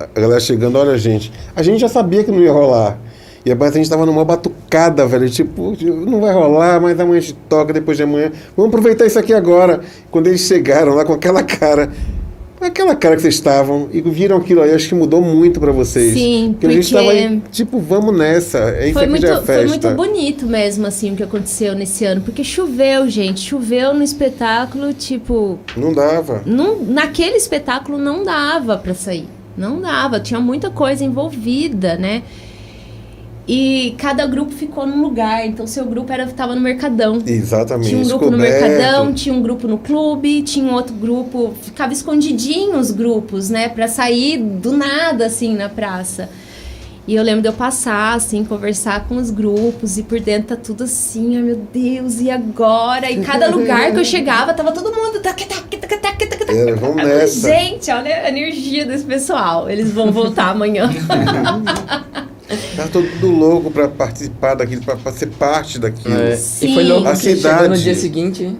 a galera chegando, olha, gente. A gente já sabia que não ia rolar. E a gente tava numa batucada, velho. Tipo, não vai rolar, mas amanhã a gente toca, depois de amanhã. Vamos aproveitar isso aqui agora. Quando eles chegaram lá com aquela cara que vocês estavam, e viram aquilo aí, acho que mudou muito pra vocês. Sim, porque a gente tava aí, tipo, vamos nessa. Isso aqui já é festa. Foi muito bonito mesmo, assim, o que aconteceu nesse ano. Porque choveu, gente. Choveu no espetáculo, tipo... Não dava. Naquele espetáculo não dava pra sair. Não dava. Tinha muita coisa envolvida, né? E cada grupo ficou num lugar. Então, seu grupo estava no Mercadão. Exatamente. Tinha um grupo no Descoberto. Mercadão, tinha um grupo no clube, tinha um outro grupo. Ficava escondidinho os grupos, né? Pra sair do nada, assim, na praça. E eu lembro de eu passar, assim, conversar com os grupos. E por dentro tá tudo assim, ai meu Deus, e agora? E cada lugar que eu chegava, tava todo mundo... Vamos nessa. Gente, olha a energia desse pessoal. Eles vão voltar amanhã. Tá todo mundo louco pra participar daquilo, pra ser parte daquilo. Sim. E foi louco A que chegou cidade. no dia seguinte...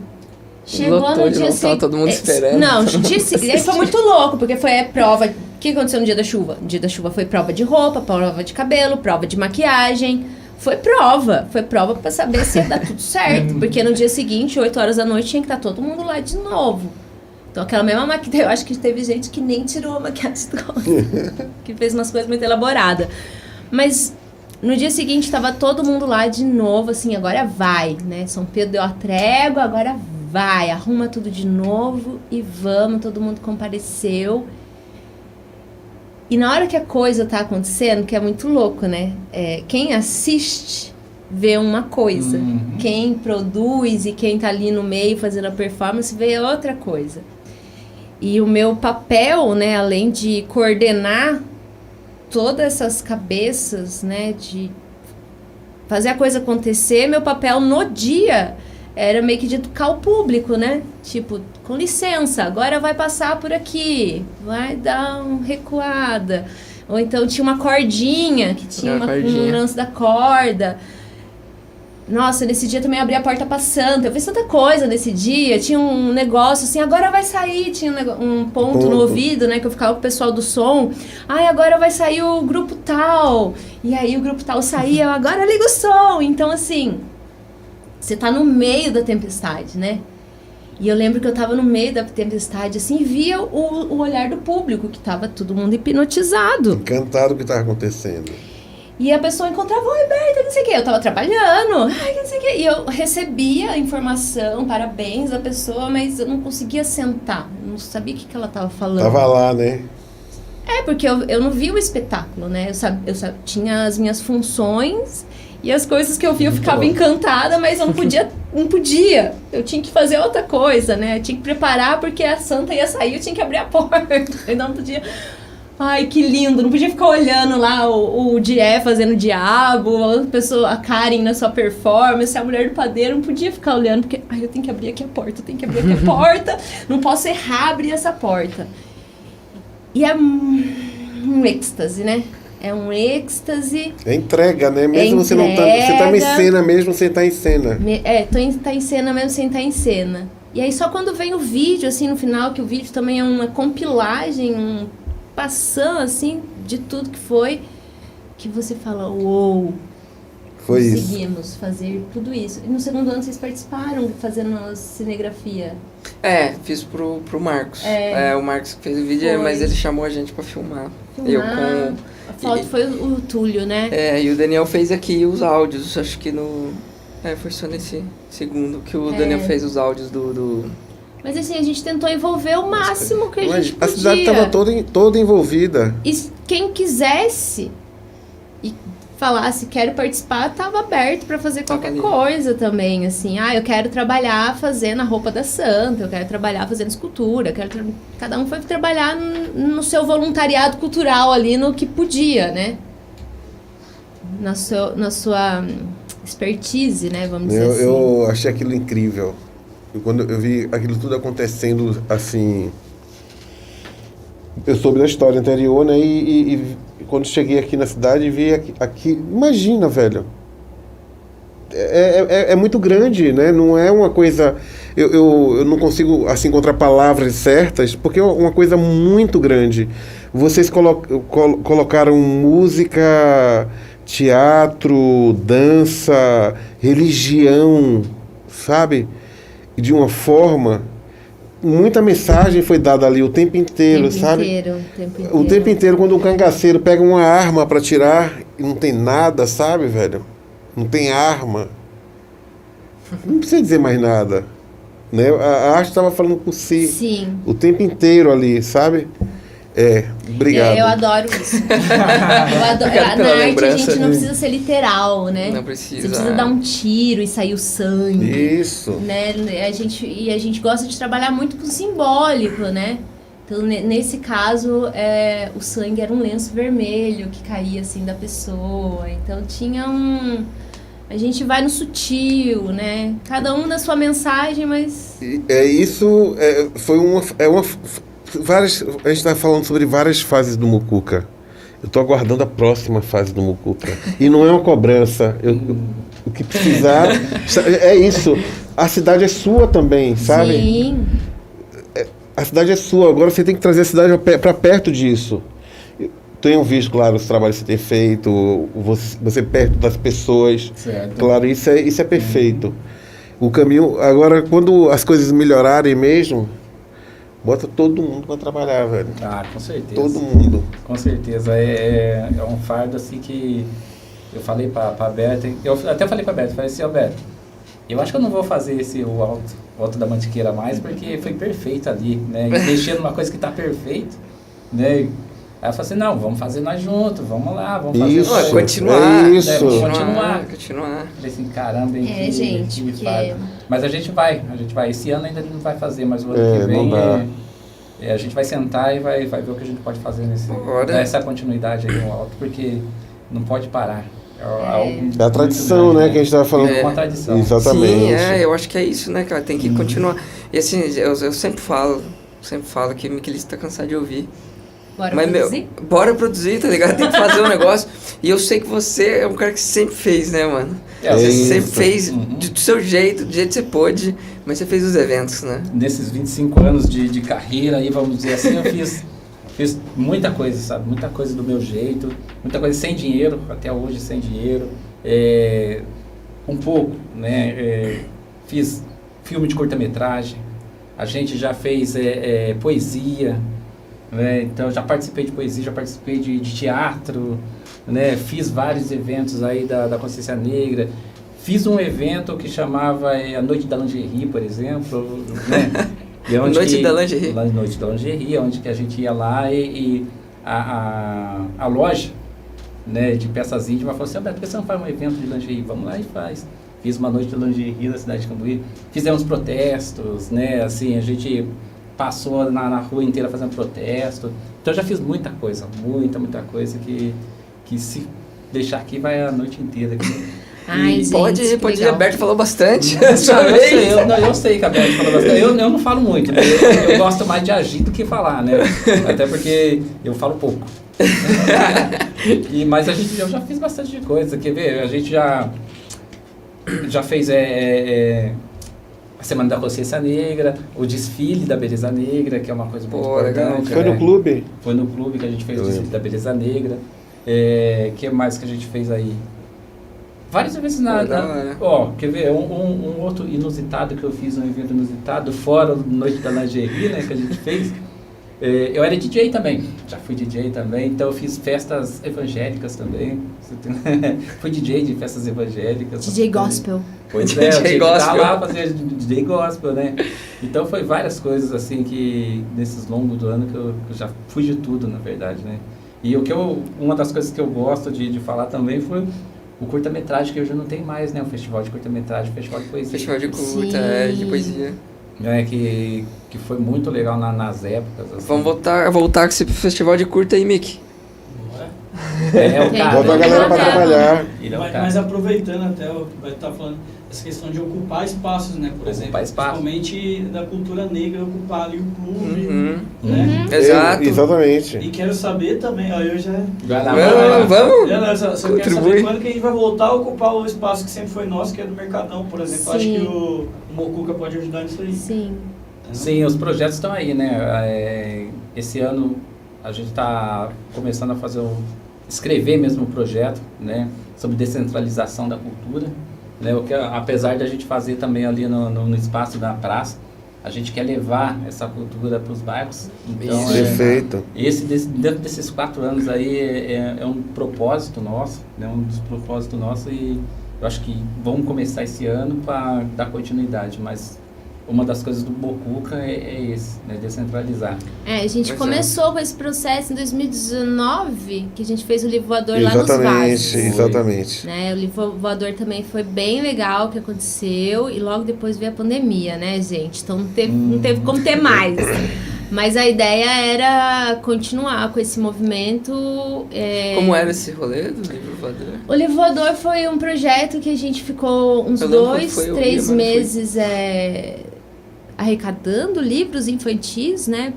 Chegou lotou no de dia novo, tava todo mundo esperando. Não, no dia seguinte foi muito louco, porque foi a prova. O que aconteceu no dia da chuva? No dia da chuva foi prova de roupa, prova de cabelo, prova de maquiagem. Foi prova pra saber se ia dar tudo certo. Porque no dia seguinte, 8 horas da noite, tinha que estar todo mundo lá de novo. Então aquela mesma maquiagem, eu acho que teve gente que nem tirou a maquiagem do rosto, que fez umas coisas muito elaboradas. Mas no dia seguinte tava todo mundo lá de novo, assim, agora vai, né? São Pedro deu a trégua, agora vai, arruma tudo de novo e vamos, todo mundo compareceu. E na hora que a coisa tá acontecendo, que é muito louco, né? Quem assiste vê uma coisa. Quem produz e quem tá ali no meio fazendo a performance vê outra coisa. E o meu papel, né, além de coordenar todas essas cabeças, né, de fazer a coisa acontecer, meu papel no dia era meio que de educar o público, né? Tipo, com licença, agora vai passar por aqui, vai dar uma recuada. Ou então tinha uma cordinha, que tinha um lance da corda. Nossa, nesse dia também abri a porta pra Santa. Eu fiz tanta coisa nesse dia. Tinha um negócio assim, agora vai sair. Tinha um ponto no ouvido, né? Que eu ficava com o pessoal do som. Ai, agora vai sair o grupo tal. E aí o grupo tal saía, agora liga o som. Então, assim, você tá no meio da tempestade, né? E eu lembro que eu tava no meio da tempestade, assim, e via o olhar do público, que tava todo mundo hipnotizado. Encantado do que tava acontecendo. E a pessoa encontrava, oi, Berta, não sei o quê. Eu tava trabalhando, ai, não sei o quê. E eu recebia a informação, parabéns da pessoa, mas eu não conseguia sentar. Eu não sabia o que ela tava falando. Tava lá, né? Porque eu não vi o espetáculo, né? Eu tinha as minhas funções e as coisas que eu via eu ficava encantada, mas eu não podia. Eu tinha que fazer outra coisa, né? Eu tinha que preparar porque a santa ia sair, eu tinha que abrir a porta. Eu não podia... Ai, que lindo, não podia ficar olhando lá o Dié fazendo o diabo, a Karen na sua performance, a mulher do padeiro, não podia ficar olhando, porque eu tenho que abrir aqui a porta, não posso errar abrir essa porta. E é um êxtase, né? É um êxtase. É entrega, né? Mesmo você não tá... Você tá em cena mesmo sem estar em cena. Tá em cena mesmo sem estar em cena. E aí só quando vem o vídeo, assim, no final, que o vídeo também é uma compilagem, passando, assim, de tudo que foi, que você fala, uou, conseguimos fazer tudo isso. E no segundo ano vocês participaram fazendo a cinegrafia? Fiz pro Marcos. O Marcos que fez o vídeo, Foi. Mas ele chamou a gente pra filmar. Eu com... A foto foi o Túlio, né? E o Daniel fez aqui os áudios, acho que foi só nesse segundo que o Daniel fez os áudios do... Mas assim, a gente tentou envolver o máximo que a gente podia. A cidade estava toda envolvida. E quem quisesse e falasse, quero participar, estava aberto para fazer qualquer coisa também, assim. Eu quero trabalhar fazendo a roupa da santa, eu quero trabalhar fazendo escultura, cada um foi trabalhar no seu voluntariado cultural ali, no que podia, né? Na sua expertise, né, vamos dizer assim. Eu achei aquilo incrível. Quando eu vi aquilo tudo acontecendo, assim... Eu soube da história anterior, né? E quando cheguei aqui na cidade, vi aqui... Imagina, velho. É muito grande, né? Não é uma coisa... Eu não consigo, assim, encontrar palavras certas, porque é uma coisa muito grande. Vocês colocaram música, teatro, dança, religião, sabe? De uma forma, muita mensagem foi dada ali o tempo inteiro, sabe? O tempo inteiro, quando um cangaceiro pega uma arma para tirar e não tem nada, sabe, velho? Não tem arma. Não precisa dizer mais nada. Né? A arte estava falando por si. Sim. O tempo inteiro ali, sabe? Obrigado. Eu adoro isso. Obrigado pela Na arte a lembrança. gente não precisa ser literal, né? Não precisa. Você precisa dar um tiro e sair o sangue. Isso. Né? A gente gosta de trabalhar muito com simbólico, né? Então, nesse caso, o sangue era um lenço vermelho que caía assim da pessoa. Então, tinha a gente vai no sutil, né? Cada um na sua mensagem, mas... A gente está falando sobre várias fases do Mucuca. Eu estou aguardando a próxima fase do Mucuca. E não é uma cobrança. O que precisar... É isso. A cidade é sua também, sabe? Sim. A cidade é sua. Agora você tem que trazer a cidade para perto disso. Tenho visto, claro, os trabalhos que você tem feito, você perto das pessoas. Certo. Claro, isso é perfeito. O caminho... Agora, quando as coisas melhorarem mesmo, bota todo mundo para trabalhar, velho. Ah, com certeza. Todo mundo. Com certeza. É um fardo assim que eu falei pra Berta. Eu até falei pra Berta, falei assim, Berta, eu acho que eu não vou fazer o alto da Mantiqueira mais, porque foi perfeito ali, né? E mexer numa coisa que tá perfeito, né? Aí eu falei assim, não, vamos fazer nós juntos, vamos lá, vamos fazer Isso, continuar. isso. Né? Continuar. Falei assim, caramba, hein, Gente, que porque... fardo. Mas a gente vai. Esse ano ainda não vai fazer, mas o ano que não vem dá. a gente vai sentar e vai ver o que a gente pode fazer dar essa continuidade aí no alto, porque não pode parar. É a tradição, né, que a gente estava falando. É uma tradição. Exatamente. Sim, eu acho que é isso, né, cara? Tem que continuar. E assim, eu sempre falo que o Miquelista tá cansado de ouvir. Bora Mas, produzir? Bora produzir, tá ligado? Tem que fazer um negócio. E eu sei que você é um cara que sempre fez, né, mano? Você sempre fez do seu jeito, do jeito que você pôde, mas você fez os eventos, né? Nesses 25 anos de carreira aí, vamos dizer assim, eu fiz muita coisa, sabe? Muita coisa do meu jeito, muita coisa sem dinheiro, até hoje sem dinheiro. Um pouco, né? Fiz filme de curta-metragem, a gente já fez poesia, né? Então já participei de poesia, já participei de teatro, né? Fiz vários eventos aí da Consciência Negra. Fiz um evento que chamava a Noite da Lingerie, por exemplo, né? Noite da Lingerie. Noite da Lingerie, onde que a gente ia lá e a loja, né, de peças íntimas falou assim, Beto, por que você não faz um evento de lingerie? Vamos lá e faz. Fiz uma noite de lingerie na cidade de Cambuí. Fizemos protestos, né, assim, a gente passou na rua inteira fazendo protesto. Então eu já fiz muita coisa que se deixar aqui vai a noite inteira aqui. Ai, gente, pode ir, a Berta falou bastante. Eu sei que a Berta falou bastante. Eu não falo muito, né? Eu gosto mais de agir do que falar, né? Até porque eu falo pouco. Mas eu já fiz bastante coisa. Quer ver? A gente já fez a Semana da Consciência Negra, o desfile da Beleza Negra, que é uma coisa muito importante. Foi no clube? Foi no clube que a gente fez o desfile da Beleza Negra. Que mais que a gente fez aí? Várias vezes quer ver? Um outro inusitado que eu fiz, um evento inusitado, fora a Noite da Lingerie, né, que a gente fez. Eu era DJ também, já fui DJ também, então eu fiz festas evangélicas também. Fui DJ de festas evangélicas. DJ gospel. Pois é, eu tinha que estar lá fazer DJ gospel, né? Então foi várias coisas assim que nesses longos do ano que eu já fui de tudo, na verdade, né? E uma das coisas que eu gosto de falar também foi o curta-metragem, que hoje não tem mais, né? O festival de curta-metragem, o festival de poesia. Festival de curta, de poesia. Que foi muito legal nas épocas. Assim. Vamos voltar com esse festival de curta aí, Mick. Bota a galera pra trabalhar. Mas aproveitando até o que vai estar falando, essa questão de ocupar espaços, né? Por exemplo, principalmente da cultura negra, ocupar ali o clube. Né? Exato. Exatamente. E quero saber também, eu já... Vamos! Só quero saber quando que a gente vai voltar a ocupar o espaço que sempre foi nosso, que é do Mercadão, por exemplo. Acho que o Mucuca pode ajudar nisso aí. Sim, os projetos estão aí, né? Esse ano a gente está começando a escrever mesmo um projeto, né? Sobre descentralização da cultura. Né, apesar da gente fazer também ali no espaço da praça, a gente quer levar essa cultura para os bairros. Então, perfeito. Dentro desses 4 anos aí é um propósito nosso, né, um dos propósitos nossos, e eu acho que vamos começar esse ano para dar continuidade, mas uma das coisas do Mucuca é esse, né? Descentralizar. A gente começou com esse processo em 2019, que a gente fez o livro voador lá nos Vasos. Exatamente. Né? O livro voador também foi bem legal o que aconteceu, e logo depois veio a pandemia, né, gente? Então não teve como ter mais. Mas a ideia era continuar com esse movimento. Como era esse rolê do livro voador? O livro voador foi um projeto que a gente ficou uns 2-3 meses arrecadando livros infantis, né,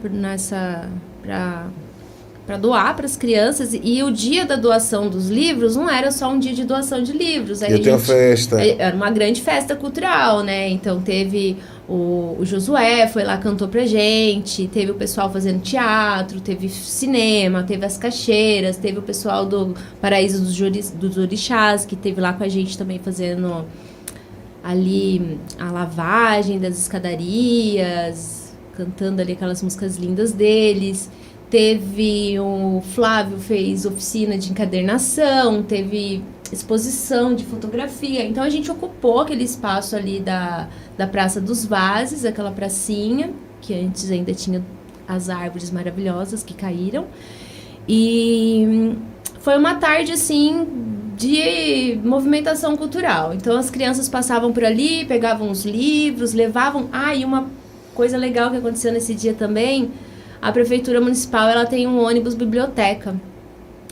para doar para as crianças. E o dia da doação dos livros não era só um dia de doação de livros. Aí uma festa. Era uma grande festa cultural, né? Então teve o Josué, foi lá, cantou pra gente, teve o pessoal fazendo teatro, teve cinema, teve as caixeiras, teve o pessoal do Paraíso dos Orixás, que teve lá com a gente também fazendo ali a lavagem das escadarias, cantando ali aquelas músicas lindas deles. Teve o Flávio, fez oficina de encadernação, teve exposição de fotografia. Então a gente ocupou aquele espaço ali da Praça dos Vases, aquela pracinha, que antes ainda tinha as árvores maravilhosas que caíram. E foi uma tarde, assim, de movimentação cultural. Então as crianças passavam por ali, pegavam os livros, levavam... e uma coisa legal que aconteceu nesse dia também, a Prefeitura Municipal, ela tem um ônibus biblioteca.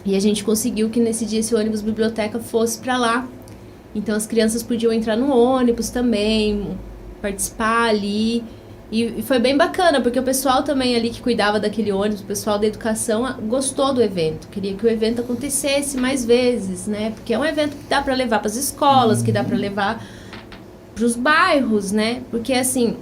E a gente conseguiu que nesse dia esse ônibus biblioteca fosse para lá. Então as crianças podiam entrar no ônibus também, participar ali. E foi bem bacana, porque o pessoal também ali que cuidava daquele ônibus, o pessoal da educação, gostou do evento. Queria que o evento acontecesse mais vezes, né? Porque é um evento que dá para levar para as escolas, que dá para levar para os bairros, né? Porque assim,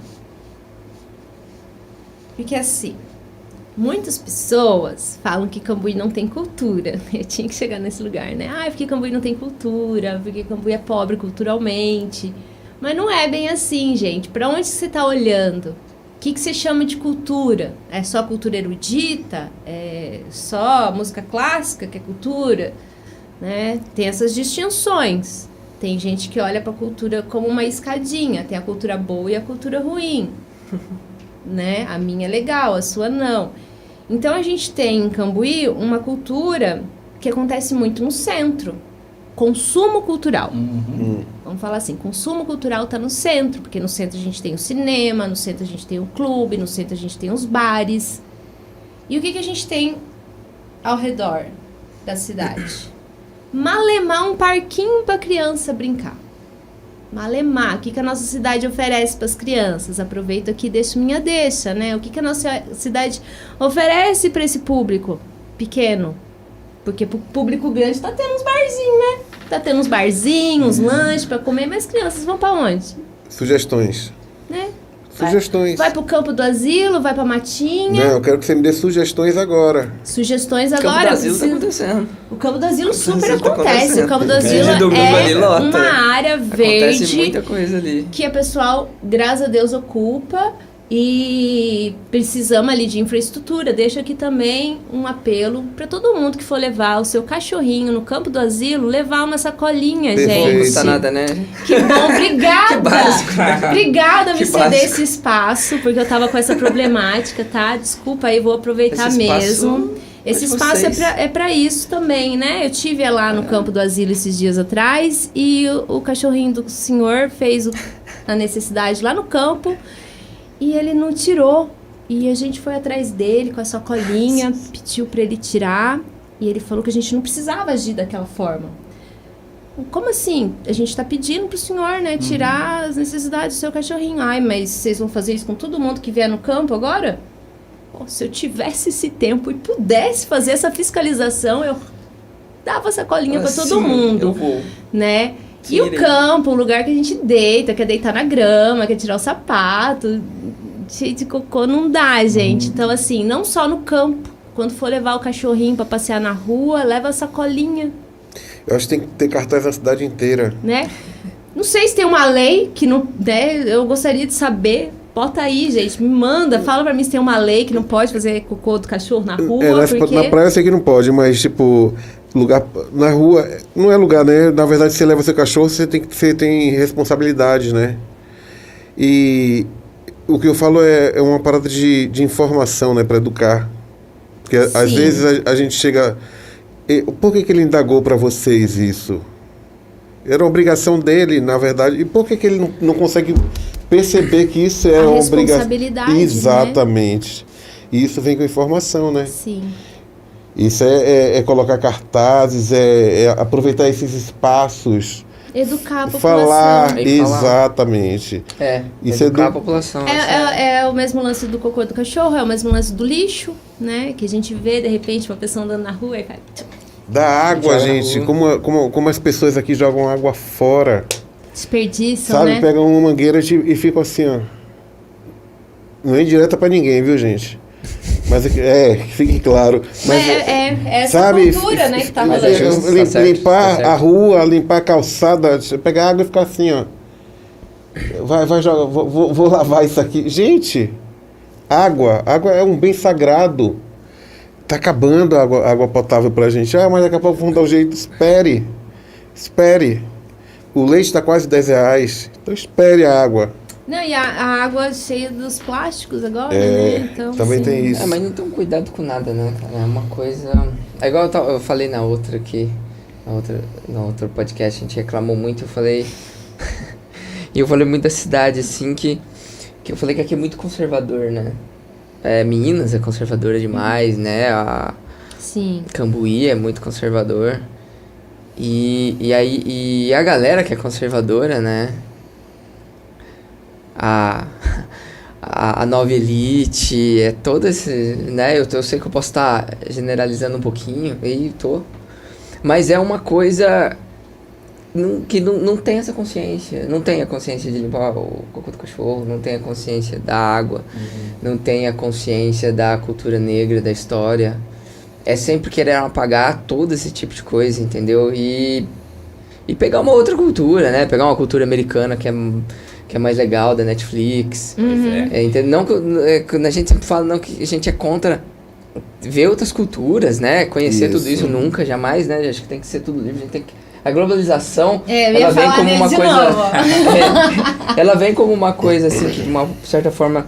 muitas pessoas falam que Cambuí não tem cultura. Eu tinha que chegar nesse lugar, né? Porque Cambuí não tem cultura, porque Cambuí é pobre culturalmente. Mas não é bem assim, gente. Para onde você está olhando? O que você chama de cultura? É só cultura erudita? É só música clássica que é cultura? Né? Tem essas distinções. Tem gente que olha para a cultura como uma escadinha. Tem a cultura boa e a cultura ruim. Né? A minha é legal, a sua não. Então a gente tem em Cambuí uma cultura que acontece muito no centro. Consumo cultural. Vamos falar assim, consumo cultural está no centro, porque no centro a gente tem o cinema, no centro a gente tem o clube, no centro a gente tem os bares. E o que a gente tem ao redor da cidade? Malemar um parquinho para criança brincar. Malemar, o que a nossa cidade oferece para as crianças? Aproveito aqui e deixo minha deixa, né? O que a nossa cidade oferece para esse público pequeno? Porque pro público grande tá tendo uns barzinhos, né? Tá tendo uns barzinhos, uns lanches para comer, mas as crianças vão para onde? Sugestões. Né? Sugestões. Vai pro campo do asilo, vai pra matinha. Não, eu quero que você me dê sugestões agora. Sugestões agora. O campo do asilo tá acontecendo. O campo do asilo super acontece. O campo do asilo é uma área verde. Acontece muita coisa ali. Que a pessoal, graças a Deus, ocupa. E precisamos ali de infraestrutura. Deixo aqui também um apelo para todo mundo que for levar o seu cachorrinho no campo do asilo, levar uma sacolinha, Perfeito. gente. Não custa nada, né? Que bom, obrigada! Que básico. Obrigada me Que ceder básico. esse espaço, porque eu tava com essa problemática, tá? Desculpa aí, vou aproveitar Esse espaço mesmo. Esse é de espaço vocês. é pra isso também, né? Eu tive lá no campo do asilo esses dias atrás e o cachorrinho do senhor fez a necessidade lá no campo. E ele não tirou. E a gente foi atrás dele com a sacolinha, pediu para ele tirar. E ele falou que a gente não precisava agir daquela forma. Como assim? A gente tá pedindo pro senhor, né, tirar as necessidades do seu cachorrinho. Mas vocês vão fazer isso com todo mundo que vier no campo agora? Pô, se eu tivesse esse tempo e pudesse fazer essa fiscalização, eu dava sacolinha para todo mundo. Eu vou. Né? E o campo, o lugar que a gente deita, quer deitar na grama, quer tirar o sapato, cheio de cocô, não dá, gente. Então, assim, não só no campo. Quando for levar o cachorrinho pra passear na rua, leva a sacolinha. Eu acho que tem que ter cartaz na cidade inteira. Né? Não sei se tem uma lei que não... Né, eu gostaria de saber. Bota aí, gente, me manda. Fala pra mim se tem uma lei que não pode fazer cocô do cachorro na rua, porque... Na praia eu sei que não pode, mas, tipo... Lugar na rua não é lugar, né? Na verdade, você leva seu cachorro, você tem responsabilidade, né? E o que eu falo é uma parada de informação, né, para educar. Porque às vezes a gente chega... Por que ele indagou para vocês isso? Era uma obrigação dele, na verdade. E por que ele não consegue perceber que isso é uma obrigação? Responsabilidade, Exatamente. Né? E isso vem com informação, né? Sim. Isso é colocar cartazes, é aproveitar esses espaços. Educar a população. Falar, exatamente. Isso educar a população. É o mesmo lance do cocô do cachorro, é o mesmo lance do lixo, né? Que a gente vê, de repente, uma pessoa andando na rua e cai... Da água, gente. Como as pessoas aqui jogam água fora. Desperdiçam, sabe, né? Pegam uma mangueira e ficam assim, ó. Não é indireta pra ninguém, viu, gente? Mas que fique claro. Mas essa sabe, cultura, né, que tá rolando. Limpar a rua, limpar a calçada, pegar água e ficar assim, ó. Vai jogar, vou lavar isso aqui. Gente, água é um bem sagrado. Tá acabando a água potável pra gente. Mas daqui a pouco vão dar um jeito. Espere. O leite tá quase R$10. Então espere a água. Não, e a água cheia dos plásticos agora, né? Então, também tem isso. Mas não tem cuidado com nada, né, cara? É uma coisa... É igual eu falei na outra aqui, no outro podcast, a gente reclamou muito, eu falei... e eu falei muito da cidade, assim, que eu falei que aqui é muito conservador, né? Minas é conservadora demais, né? Sim. Cambuí é muito conservador. E a galera que é conservadora, né? A nova elite, todo esse, né, eu sei que eu posso estar generalizando um pouquinho, e tô, mas é uma coisa que não tem essa consciência, não tem a consciência de limpar o cocô do cachorro, não tem a consciência da água, não tem a consciência da cultura negra, da história, é sempre querer apagar todo esse tipo de coisa, entendeu, e pegar uma outra cultura, né, pegar uma cultura americana que é mais legal, da Netflix. Não, a gente sempre fala não, que a gente é contra ver outras culturas, né? Conhecer tudo isso nunca, jamais, né? Acho que tem que ser tudo livre. A gente tem que... A globalização, ela vem como uma coisa... ela vem como uma coisa, assim, que de uma certa forma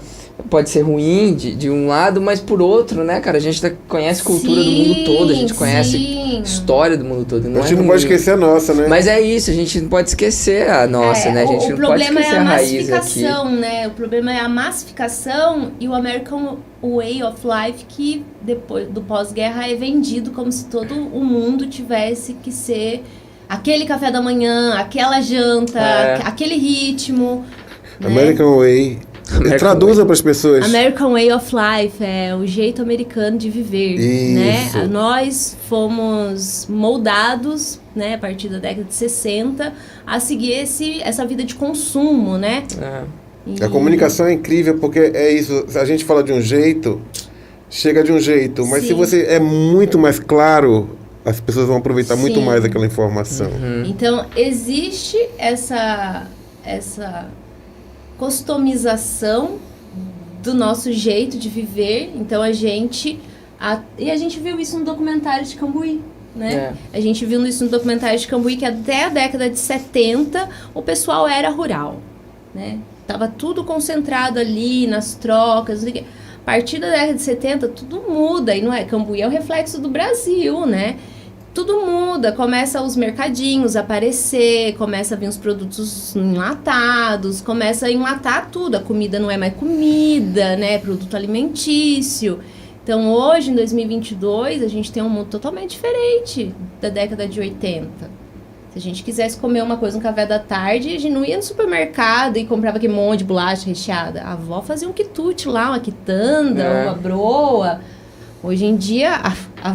pode ser ruim de um lado, mas por outro, né, cara? A gente conhece cultura do mundo todo, a gente conhece história do mundo todo. A gente não pode esquecer a nossa, né? Mas é isso, a gente não pode esquecer a nossa, né? A gente não pode esquecer a raiz aqui. Né? O problema é a massificação e o American Way of Life, que depois do pós-guerra é vendido como se todo o mundo tivesse que ser aquele café da manhã, aquela janta, aquele ritmo. American Way. Traduza para as pessoas. American Way of Life é o jeito americano de viver, né? Nós fomos moldados, né, a partir da década de 60, a seguir essa vida de consumo, né? A comunicação é incrível porque é isso. A gente fala de um jeito, chega de um jeito, mas se você é muito mais claro, as pessoas vão aproveitar muito mais aquela informação. Então existe essa customização do nosso jeito de viver. Então a gente viu isso no documentário de Cambuí, né? A gente viu isso no documentário de Cambuí, que até a década de 70 o pessoal era rural, né? Tava tudo concentrado ali nas trocas. A partir da década de 70 tudo muda, e não é? Cambuí é o reflexo do Brasil, né? Tudo muda, começa os mercadinhos a aparecer, começa a vir os produtos enlatados, começa a enlatar tudo, a comida não é mais comida, né, produto alimentício. Então hoje, em 2022, a gente tem um mundo totalmente diferente da década de 80. Se a gente quisesse comer uma coisa no café da tarde, a gente não ia no supermercado e comprava aquele monte de bolacha recheada. A avó fazia um quitute lá, uma quitanda, uma broa. Hoje em dia,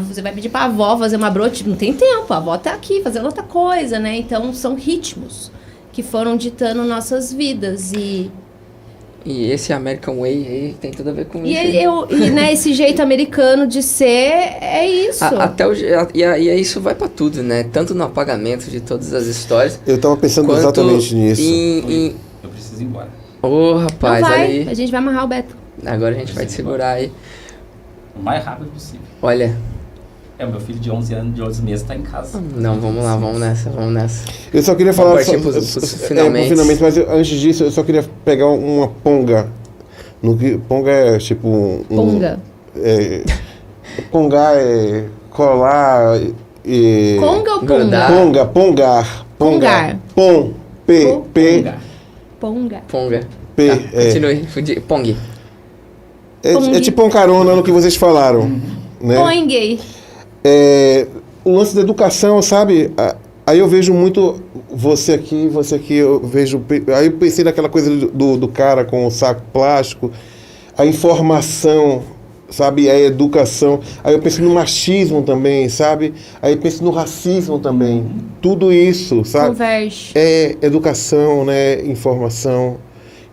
você vai pedir pra avó fazer uma broa, não tem tempo, a avó tá aqui fazendo outra coisa, né? Então, são ritmos que foram ditando nossas vidas e esse American Way aí tem tudo a ver com isso. Né, esse jeito americano de ser, é isso. E isso vai pra tudo, né? Tanto no apagamento de todas as histórias. Eu tava pensando exatamente nisso. Eu preciso ir embora. Rapaz, olha aí. A gente vai amarrar o Beto. Agora a gente vai te segurar aí. O mais rápido possível. Olha. O meu filho de 11 anos, de 11 meses, tá em casa. Não, vamos lá, vamos nessa. Eu só queria falar... Finalmente, mas antes disso, eu só queria pegar uma ponga. Ponga é tipo Ponga. Pongar é colar. Conga ou Grudar. ponga? Pongar. Pongar. Pom. P. Ponga. Ponga. P. Tá, continue. Pong. É tipo um carona no que vocês falaram. Né? Ponguei. O lance da educação, sabe? Aí eu vejo muito você aqui, eu vejo. Aí eu pensei naquela coisa do cara com o saco plástico, a informação, sabe? A educação. Aí eu penso no machismo também, sabe? Aí eu penso no racismo também. Tudo isso, sabe? Converge. É educação, né? Informação.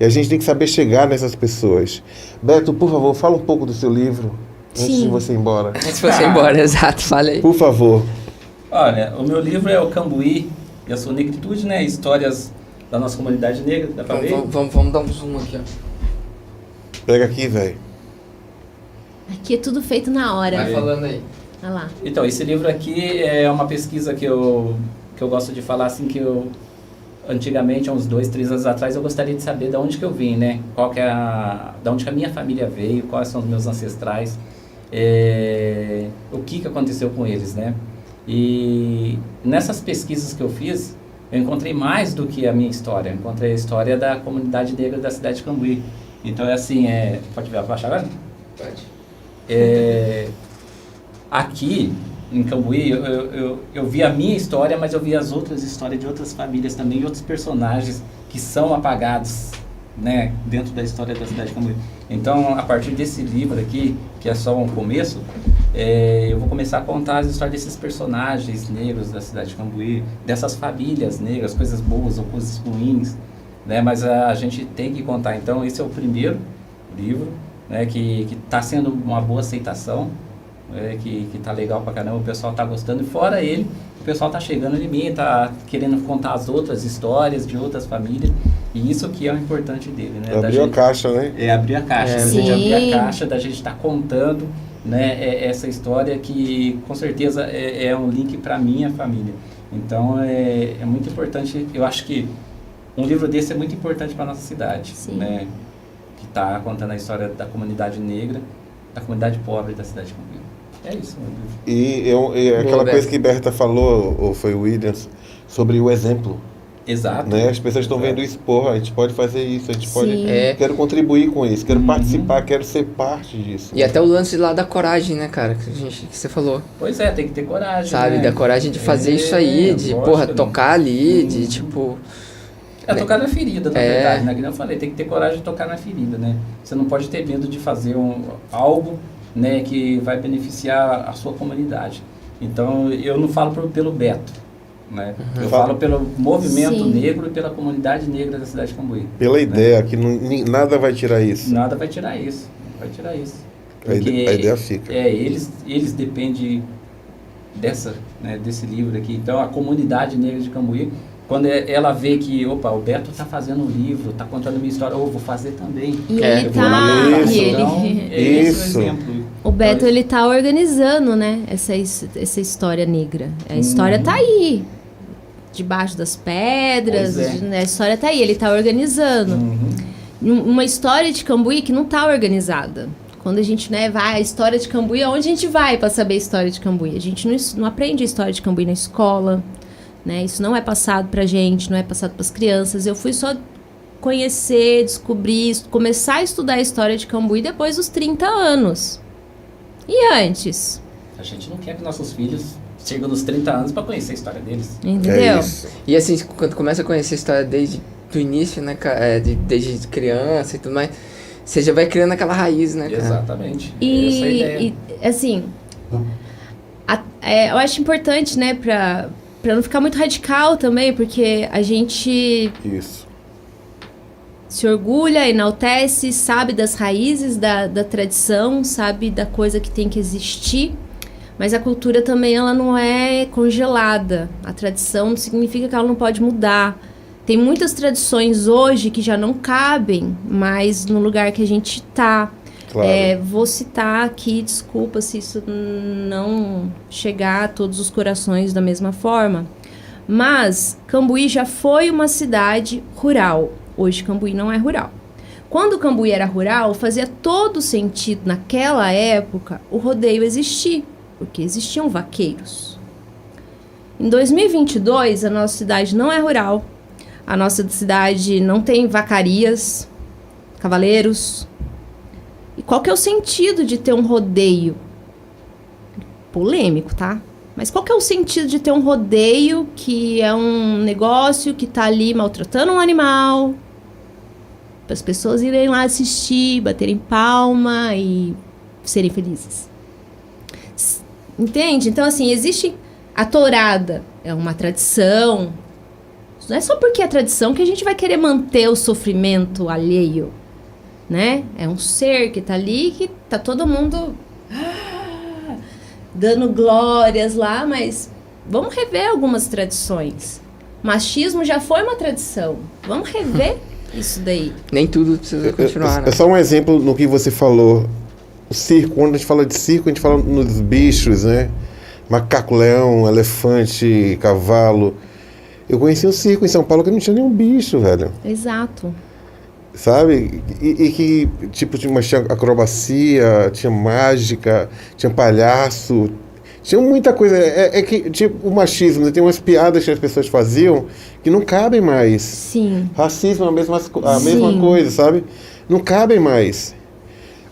E a gente tem que saber chegar nessas pessoas. Beto, por favor, fala um pouco do seu livro. Antes de você ir embora. Antes de você ir embora, exato, fala aí. Por favor. Olha, o meu livro é o Cambuí e a sua negritude, né? Histórias da nossa comunidade negra, dá pra ver? Vamos dar um zoom aqui, ó. Pega aqui, velho. Aqui é tudo feito na hora. Vai falando aí. Olha lá. Então, esse livro aqui é uma pesquisa que eu gosto de falar, assim, que eu... Antigamente, há uns 2, 3 anos atrás, eu gostaria de saber de onde que eu vim, né? Da onde que a minha família veio, quais são os meus ancestrais, o que aconteceu com eles, né? E nessas pesquisas que eu fiz, eu encontrei mais do que a minha história. Eu encontrei a história da comunidade negra da cidade de Cambuí. Então é assim, pode ver a faixa agora? Pode. Aqui em Cambuí, eu vi a minha história, mas eu vi as outras histórias de outras famílias também, e outros personagens que são apagados, né, dentro da história da cidade de Cambuí. Então, a partir desse livro aqui, que é só um começo, eu vou começar a contar as histórias desses personagens negros da cidade de Cambuí, dessas famílias negras, coisas boas ou coisas ruins, né, mas a gente tem que contar. Então, esse é o primeiro livro, né, que está sendo uma boa aceitação, que tá legal pra caramba, o pessoal tá gostando, e fora ele, o pessoal tá chegando em mim, tá querendo contar as outras histórias de outras famílias, e isso que é o importante dele, né? Abriu a caixa, né? Abrir a caixa, a gente Sim. abrir a caixa, da gente tá contando, né, essa história que com certeza é um link pra minha família. Então é muito importante, eu acho que um livro desse é muito importante pra nossa cidade, Sim. né? Que tá contando a história da comunidade negra, da comunidade pobre da cidade de Cambuí. É isso, meu Deus. E aquela Boa, coisa que Berta falou, ou foi o Williams, sobre o exemplo. Exato. Né? As pessoas estão vendo isso, porra, a gente pode fazer isso, a gente pode... Quero contribuir com isso, quero participar, quero ser parte disso. E até o lance lá da coragem, né, cara, que você falou. Pois é, tem que ter coragem, Sabe, né? da coragem de fazer isso aí, de, lógico, porra, né? tocar ali, de, tipo... Tocar na ferida, na verdade, né? Que eu falei, tem que ter coragem de tocar na ferida, né? Você não pode ter medo de fazer algo, né, que vai beneficiar a sua comunidade. Então, eu não falo pelo Beto, né? Eu falo pelo movimento Sim. negro e pela comunidade negra da cidade de Cambuí. Pela ideia, que nada vai tirar isso. Nada vai tirar isso, não vai tirar isso. A ideia fica. Eles dependem desse livro aqui. Então, a comunidade negra de Cambuí, quando ela vê que, opa, o Beto está fazendo um livro, está contando a minha história, eu vou fazer também. E ele Eu vou tá... lá, E ele... então, esse é o exemplo. O Beto, ele tá organizando, né, essa história negra. A história tá aí, debaixo das pedras, Pois é. né, a história tá aí, ele tá organizando. Uma história de Cambuí que não tá organizada. Quando a gente, né, vai a história de Cambuí, aonde a gente vai para saber a história de Cambuí? A gente não aprende a história de Cambuí na escola, né? Isso não é passado pra gente, não é passado pras crianças. Eu fui só conhecer, descobrir, começar a estudar a história de Cambuí depois dos 30 anos. E antes? A gente não quer que nossos filhos chegam nos 30 anos para conhecer a história deles. Entendeu? É isso. E assim, quando começa a conhecer a história desde o início, né, desde criança e tudo mais, você já vai criando aquela raiz, né, cara? Exatamente. Essa é a ideia. E assim, eu acho importante, né, pra não ficar muito radical também, porque a gente Isso. se orgulha, enaltece, sabe das raízes da tradição, sabe da coisa que tem que existir, mas a cultura também ela não é congelada. A tradição não significa que ela não pode mudar. Tem muitas tradições hoje que já não cabem mais no lugar que a gente tá. Claro. Vou citar aqui, desculpa se isso não chegar a todos os corações da mesma forma, mas Cambuí já foi uma cidade rural. Hoje Cambuí não é rural. Quando o Cambuí era rural, fazia todo sentido, naquela época, o rodeio existir, porque existiam vaqueiros. Em 2022, a nossa cidade não é rural, a nossa cidade não tem vacarias, cavaleiros. E qual que é o sentido de ter um rodeio? Polêmico, tá? Mas qual que é o sentido de ter um rodeio que é um negócio que tá ali maltratando um animal, para as pessoas irem lá assistir, baterem palma e serem felizes? Entende? Então, assim, existe a tourada, é uma tradição. Não é só porque é tradição que a gente vai querer manter o sofrimento alheio, né? É um ser que tá ali, que tá todo mundo dando glórias lá, mas vamos rever algumas tradições. Machismo já foi uma tradição. Vamos rever isso daí. Nem tudo precisa continuar, né? É só um exemplo no que você falou. O circo, quando a gente fala de circo, a gente fala nos bichos, né? Macaco, leão, elefante, cavalo. Eu conheci um circo em São Paulo que não tinha nenhum bicho, velho. Exato. Sabe? E que, tipo, tinha acrobacia, tinha mágica, tinha palhaço, tinha muita coisa. É que, tipo, o machismo, né? Tem umas piadas que as pessoas faziam que não cabem mais. Sim. Racismo é a mesma coisa, sabe? Não cabem mais.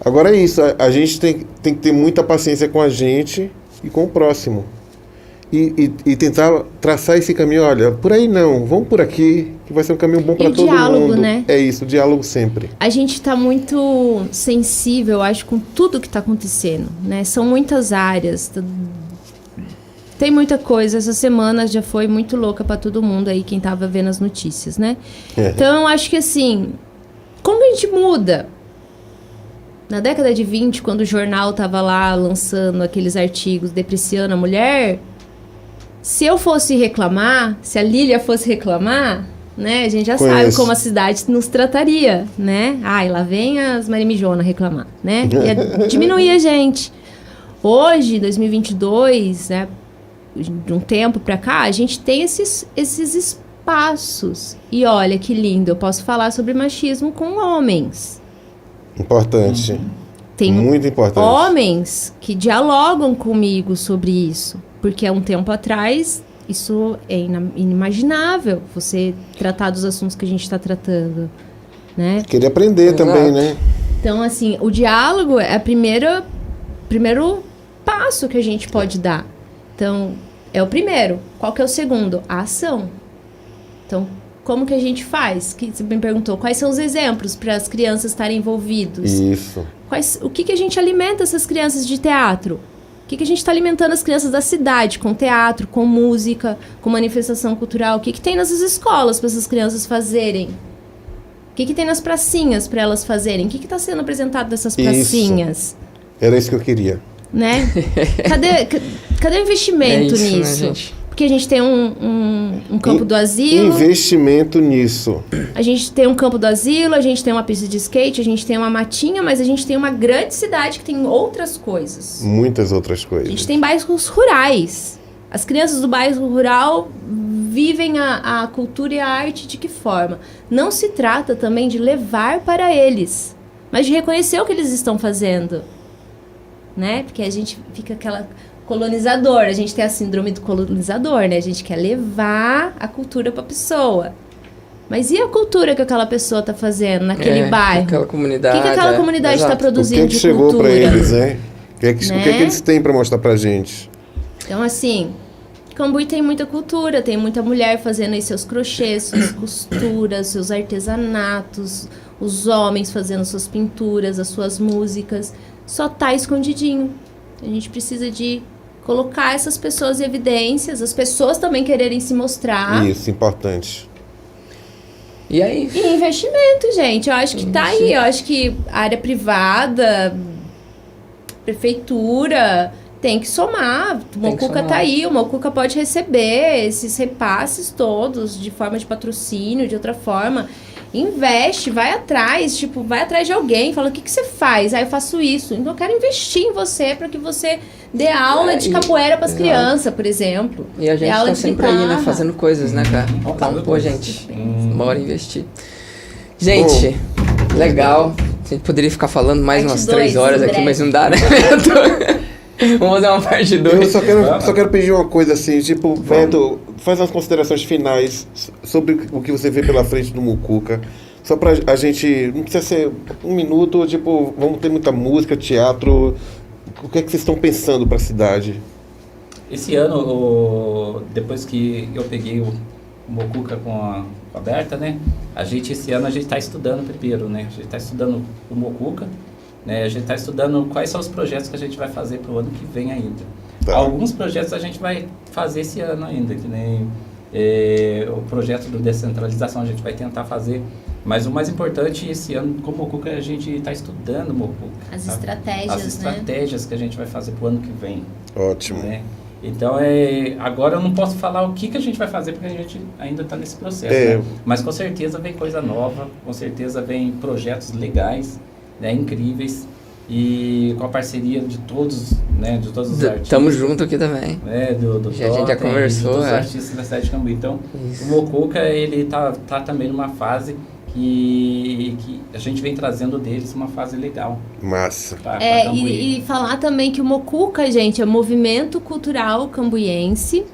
Agora é isso, a gente tem que ter muita paciência com a gente e com o próximo. E tentar traçar esse caminho, olha, por aí não, vamos por aqui, que vai ser um caminho bom para todo diálogo, mundo. né? É isso, o diálogo sempre. A gente está muito sensível, acho, com tudo que está acontecendo, né? São muitas áreas, tem muita coisa. Essa semana já foi muito louca para todo mundo aí, quem estava vendo as notícias, né? Então, acho que assim, como que a gente muda? Na década de 20, quando o jornal estava lá lançando aqueles artigos depreciando a mulher, se eu fosse reclamar, se a Lília fosse reclamar, né, a gente já sabe como a cidade nos trataria, né? Ai, lá vem as Marimijona reclamar, né? Ia diminuir a gente. Hoje, 2022, né, de um tempo pra cá, a gente tem esses espaços. E olha que lindo, eu posso falar sobre machismo com homens. Importante. Tem muito importante. Homens que dialogam comigo sobre isso. Porque há um tempo atrás, isso é inimaginável, você tratar dos assuntos que a gente está tratando, né? Queria aprender também, né? Então, assim, o diálogo é o primeiro passo que a gente pode dar. Então, é o primeiro. Qual que é o segundo? A ação. Então, como que a gente faz? Que você me perguntou, quais são os exemplos para as crianças estarem envolvidas? Isso. O que a gente alimenta essas crianças de teatro? O que a gente está alimentando as crianças da cidade com teatro, com música, com manifestação cultural? O que tem nas escolas para essas crianças fazerem? O que tem nas pracinhas para elas fazerem? O que está sendo apresentado nessas pracinhas? Era isso que eu queria. Né? Cadê o investimento nisso? Né, gente? Porque a gente tem um campo do asilo. Investimento nisso. A gente tem um campo do asilo, a gente tem uma pista de skate, a gente tem uma matinha, mas a gente tem uma grande cidade que tem outras coisas. Muitas outras coisas. A gente tem bairros rurais. As crianças do bairro rural vivem a cultura e a arte de que forma? Não se trata também de levar para eles, mas de reconhecer o que eles estão fazendo. Né? Porque a gente fica aquela... colonizador, a gente tem a síndrome do colonizador, né? A gente quer levar a cultura para a pessoa. Mas e a cultura que aquela pessoa está fazendo naquele bairro? Aquela comunidade. O que aquela comunidade está produzindo de cultura? O que chegou para eles, né? O que eles têm para mostrar para gente? Então, assim, Cambuí tem muita cultura, tem muita mulher fazendo aí seus crochês, suas costuras, seus artesanatos, os homens fazendo suas pinturas, as suas músicas. Só tá escondidinho. A gente precisa de colocar essas pessoas em evidências, as pessoas também quererem se mostrar. Isso, importante. E aí? E investimento, gente. Eu acho que tá aí. Eu acho que a área privada, prefeitura, tem que somar. O Mocuca tá aí. O Mocuca pode receber esses repasses todos de forma de patrocínio, de outra forma. Investe, vai atrás, tipo, vai atrás de alguém, fala, o que você faz? Ah, eu faço isso. Então eu quero investir em você para que você dê aula de capoeira para as crianças, por exemplo. E a gente tá sempre aí, né, fazendo coisas, né, cara? Então, pô, gente, bora investir. Gente, Legal. A gente poderia ficar falando mais Parte umas 3 dois, horas em aqui, breve. mas não dá, né? Vamos fazer uma parte Eu 2. só quero pedir uma coisa assim, tipo, Beto, faz umas considerações finais sobre o que você vê pela frente do Mucuca. Só pra a gente, não precisa ser 1 minuto, tipo, vamos ter muita música, teatro. O que é que vocês estão pensando pra cidade? Esse ano, depois que eu peguei o Mucuca com a Berta, né? Esse ano a gente está estudando primeiro, né? A gente está estudando o Mucuca, né? A gente está estudando quais são os projetos que a gente vai fazer para o ano que vem ainda. Tá. Alguns projetos a gente vai fazer esse ano ainda, que nem o projeto de descentralização a gente vai tentar fazer. Mas o mais importante esse ano com o Mucuca a gente está estudando o Mucuca. As sabe? estratégias, As estratégias que a gente vai fazer para o ano que vem. Ótimo. Né? Então, agora eu não posso falar o que a gente vai fazer, porque a gente ainda está nesse processo, né? Mas com certeza vem coisa nova, com certeza vem projetos legais, né, incríveis, e com a parceria de todos, né, de todos os artistas. Tamo junto aqui também. Né, do A gente já Totem, conversou, de todos os é. artistas da cidade de Cambuí. Então, Isso. o Mucuca, ele tá também numa fase que a gente vem trazendo deles uma fase legal. Massa. Pra Cambuí. E falar também que o Mucuca, gente, é Movimento Cultural Cambuiense,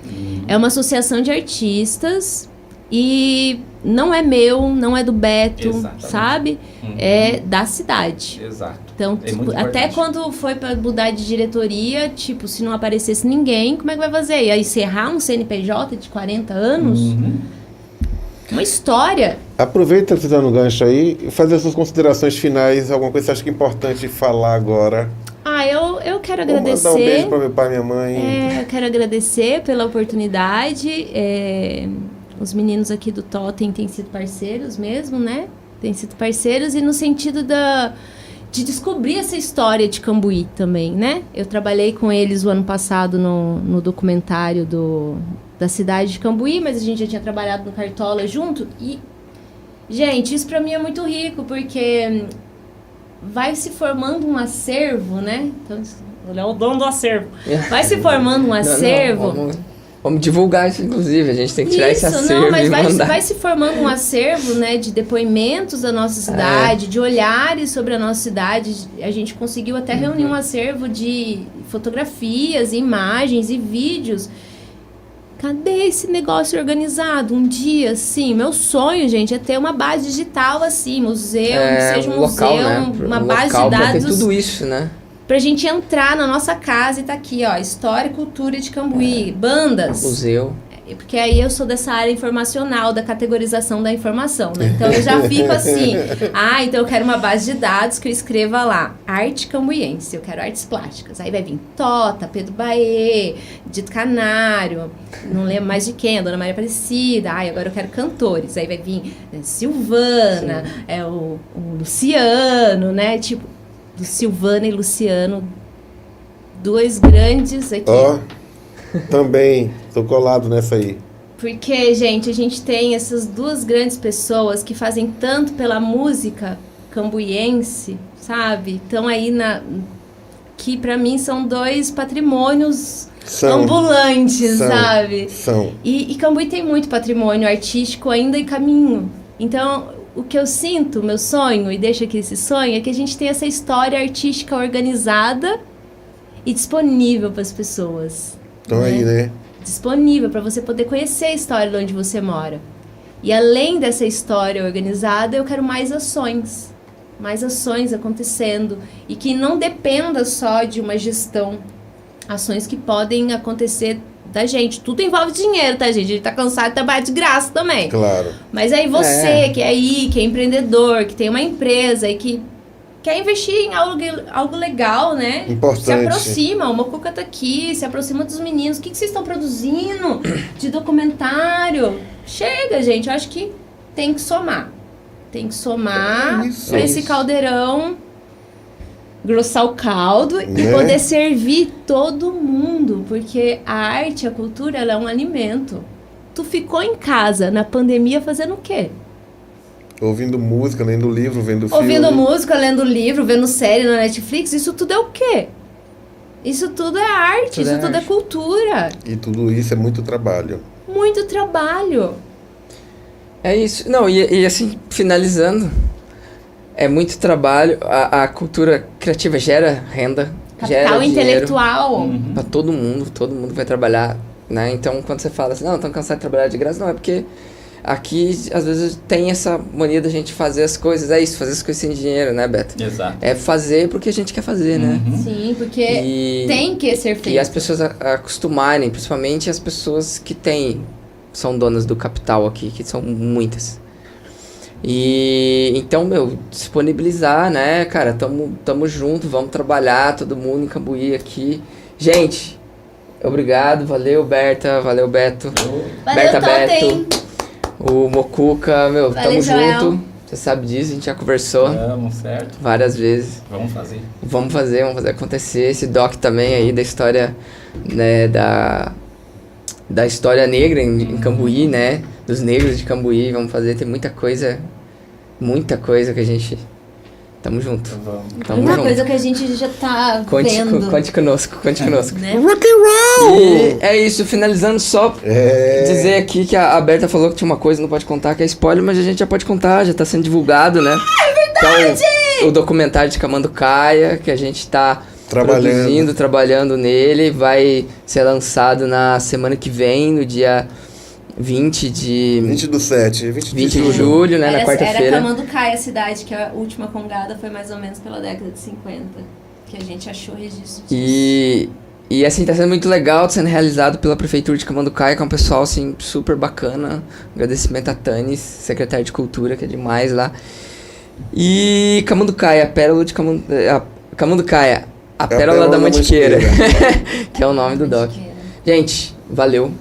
é uma associação de artistas e não é meu, não é do Beto, Exatamente. sabe? É da cidade. Exato. Então, É muito até importante. quando foi para mudar de diretoria, tipo, se não aparecesse ninguém, como é que vai fazer? Ia encerrar um CNPJ de 40 anos? Uma história. Aproveita que você está no gancho aí e faz as suas considerações finais, alguma coisa que você acha que é importante falar agora. Eu quero Vou agradecer. mandar um beijo para meu pai e minha mãe. Eu quero agradecer pela oportunidade. Os meninos aqui do Totem têm sido parceiros mesmo, né? Têm sido parceiros e no sentido de descobrir essa história de Cambuí também, né? Eu trabalhei com eles o ano passado no documentário da cidade de Cambuí, mas a gente já tinha trabalhado no Cartola junto e, gente, isso pra mim é muito rico, porque vai se formando um acervo, né? Então, ele é o dono do acervo. Vai se formando um acervo. Vamos divulgar isso, inclusive. A gente tem que tirar esse acervo mas e mandar. vai se formando um acervo, né, de depoimentos da nossa cidade, de olhares sobre a nossa cidade. A gente conseguiu até reunir um acervo de fotografias, imagens e vídeos. Cadê esse negócio organizado? Um dia, assim, meu sonho, gente, é ter uma base digital, assim, museu, seja um local, museu, né? uma Um base local de pra ter dados tudo isso, né? pra gente entrar na nossa casa e tá aqui, ó, História e Cultura de Cambuí, bandas. Museu. Porque aí eu sou dessa área informacional, da categorização da informação, né? Então eu já fico assim, então eu quero uma base de dados que eu escreva lá, arte cambuiense, eu quero artes plásticas. Aí vai vir Tota, Pedro Baê, Dito Canário, não lembro mais de quem, a Dona Maria Aparecida, agora eu quero cantores. Aí vai vir Silvana, o Luciano, né? Tipo, do Silvana e Luciano, 2 grandes aqui. Também, tô colado nessa aí. Porque, gente, a gente tem essas 2 grandes pessoas que fazem tanto pela música cambuiense, sabe? Estão aí que pra mim são 2 patrimônios ambulantes, sabe? E Cambuí tem muito patrimônio artístico ainda em caminho. Então, o que eu sinto, meu sonho, e deixo aqui esse sonho, é que a gente tem essa história artística organizada e disponível para as pessoas. Então aí, né? Disponível para você poder conhecer a história de onde você mora. E além dessa história organizada, eu quero mais ações acontecendo e que não dependa só de uma gestão. Ações que podem acontecer da gente. Tudo envolve dinheiro, tá, gente? A gente tá cansado de trabalhar de graça também. Claro. Mas aí você que é aí, que é empreendedor, que tem uma empresa e que quer investir em algo legal, né? Importante. Se aproxima, o Mucuca tá aqui, se aproxima dos meninos. O que vocês estão produzindo de documentário? Chega, gente, eu acho que tem que somar. Tem que somar para esse caldeirão grossar o caldo e poder servir todo mundo. Porque a arte, a cultura, ela é um alimento. Tu ficou em casa na pandemia fazendo o quê? Ouvindo música, lendo livro, vendo filme. Ouvindo música, lendo livro, vendo série na Netflix, isso tudo é o quê? Isso tudo é arte, tudo é cultura. E tudo isso é muito trabalho. é muito trabalho. A cultura criativa gera renda, gera Capital dinheiro intelectual. pra todo mundo vai trabalhar, né? Então, quando você fala assim, não, tô cansado de trabalhar de graça, não, é porque aqui, às vezes, tem essa mania da gente fazer as coisas, é isso, fazer as coisas sem dinheiro, né, Beto? Exato. É fazer porque a gente quer fazer, né? Sim, porque tem que ser feito. E as pessoas acostumarem, principalmente as pessoas que são donas do capital aqui, que são muitas. E então, disponibilizar, né, cara, tamo junto, vamos trabalhar, todo mundo em Cambuí aqui. Gente, obrigado, valeu Berta, valeu Beto. Valeu, Berta, Totem. Beto, o Mocuca, Valeu, tamo Joel. junto. Você sabe disso, a gente já conversou Vamos, certo. várias vezes. Vamos fazer. Vamos fazer acontecer. Esse doc também aí da história, né, da história negra em Cambuí, né, dos negros de Cambuí, vamos fazer, tem muita coisa que a gente... Tamo junto. Tamo Uma junto. coisa que a gente já tá vendo. Conte conosco. Né? Rock and roll! E é isso, finalizando só dizer aqui que a Berta falou que tinha uma coisa, não pode contar, que é spoiler, mas a gente já pode contar, já tá sendo divulgado, né? É verdade! Então, o documentário de Camanducaia, que a gente tá trabalhando nele, vai ser lançado na semana que vem, no dia 20 de 20 de julho, né, na quarta-feira. Era Camanducaia a cidade, que a última congada foi mais ou menos pela década de 50, que a gente achou registro disso. E assim, tá sendo muito legal, tá sendo realizado pela Prefeitura de Camanducaia, que é um pessoal, assim, super bacana. Agradecimento a Tanis, secretária de Cultura, que é demais lá. E Camanducaia, Pérola de Camanducaia, a Pérola da Mantiqueira, que é o nome do doc. Gente, valeu.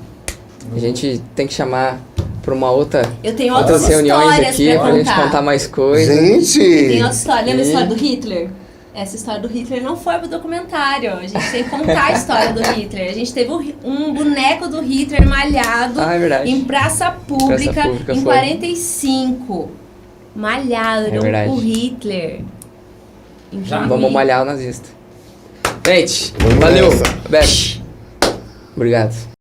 A gente tem que chamar pra uma outra... Eu tenho outras reuniões histórias aqui pra gente contar mais coisas. Gente! Eu tenho outra história. Lembra a história do Hitler? Essa história do Hitler não foi pro documentário. A gente tem que contar a história do Hitler. A gente teve um boneco do Hitler malhado em praça pública em 45. Malhado, o Hitler. Vamos malhar o nazista. Gente, Vamos valeu. nessa. Beto. Obrigado.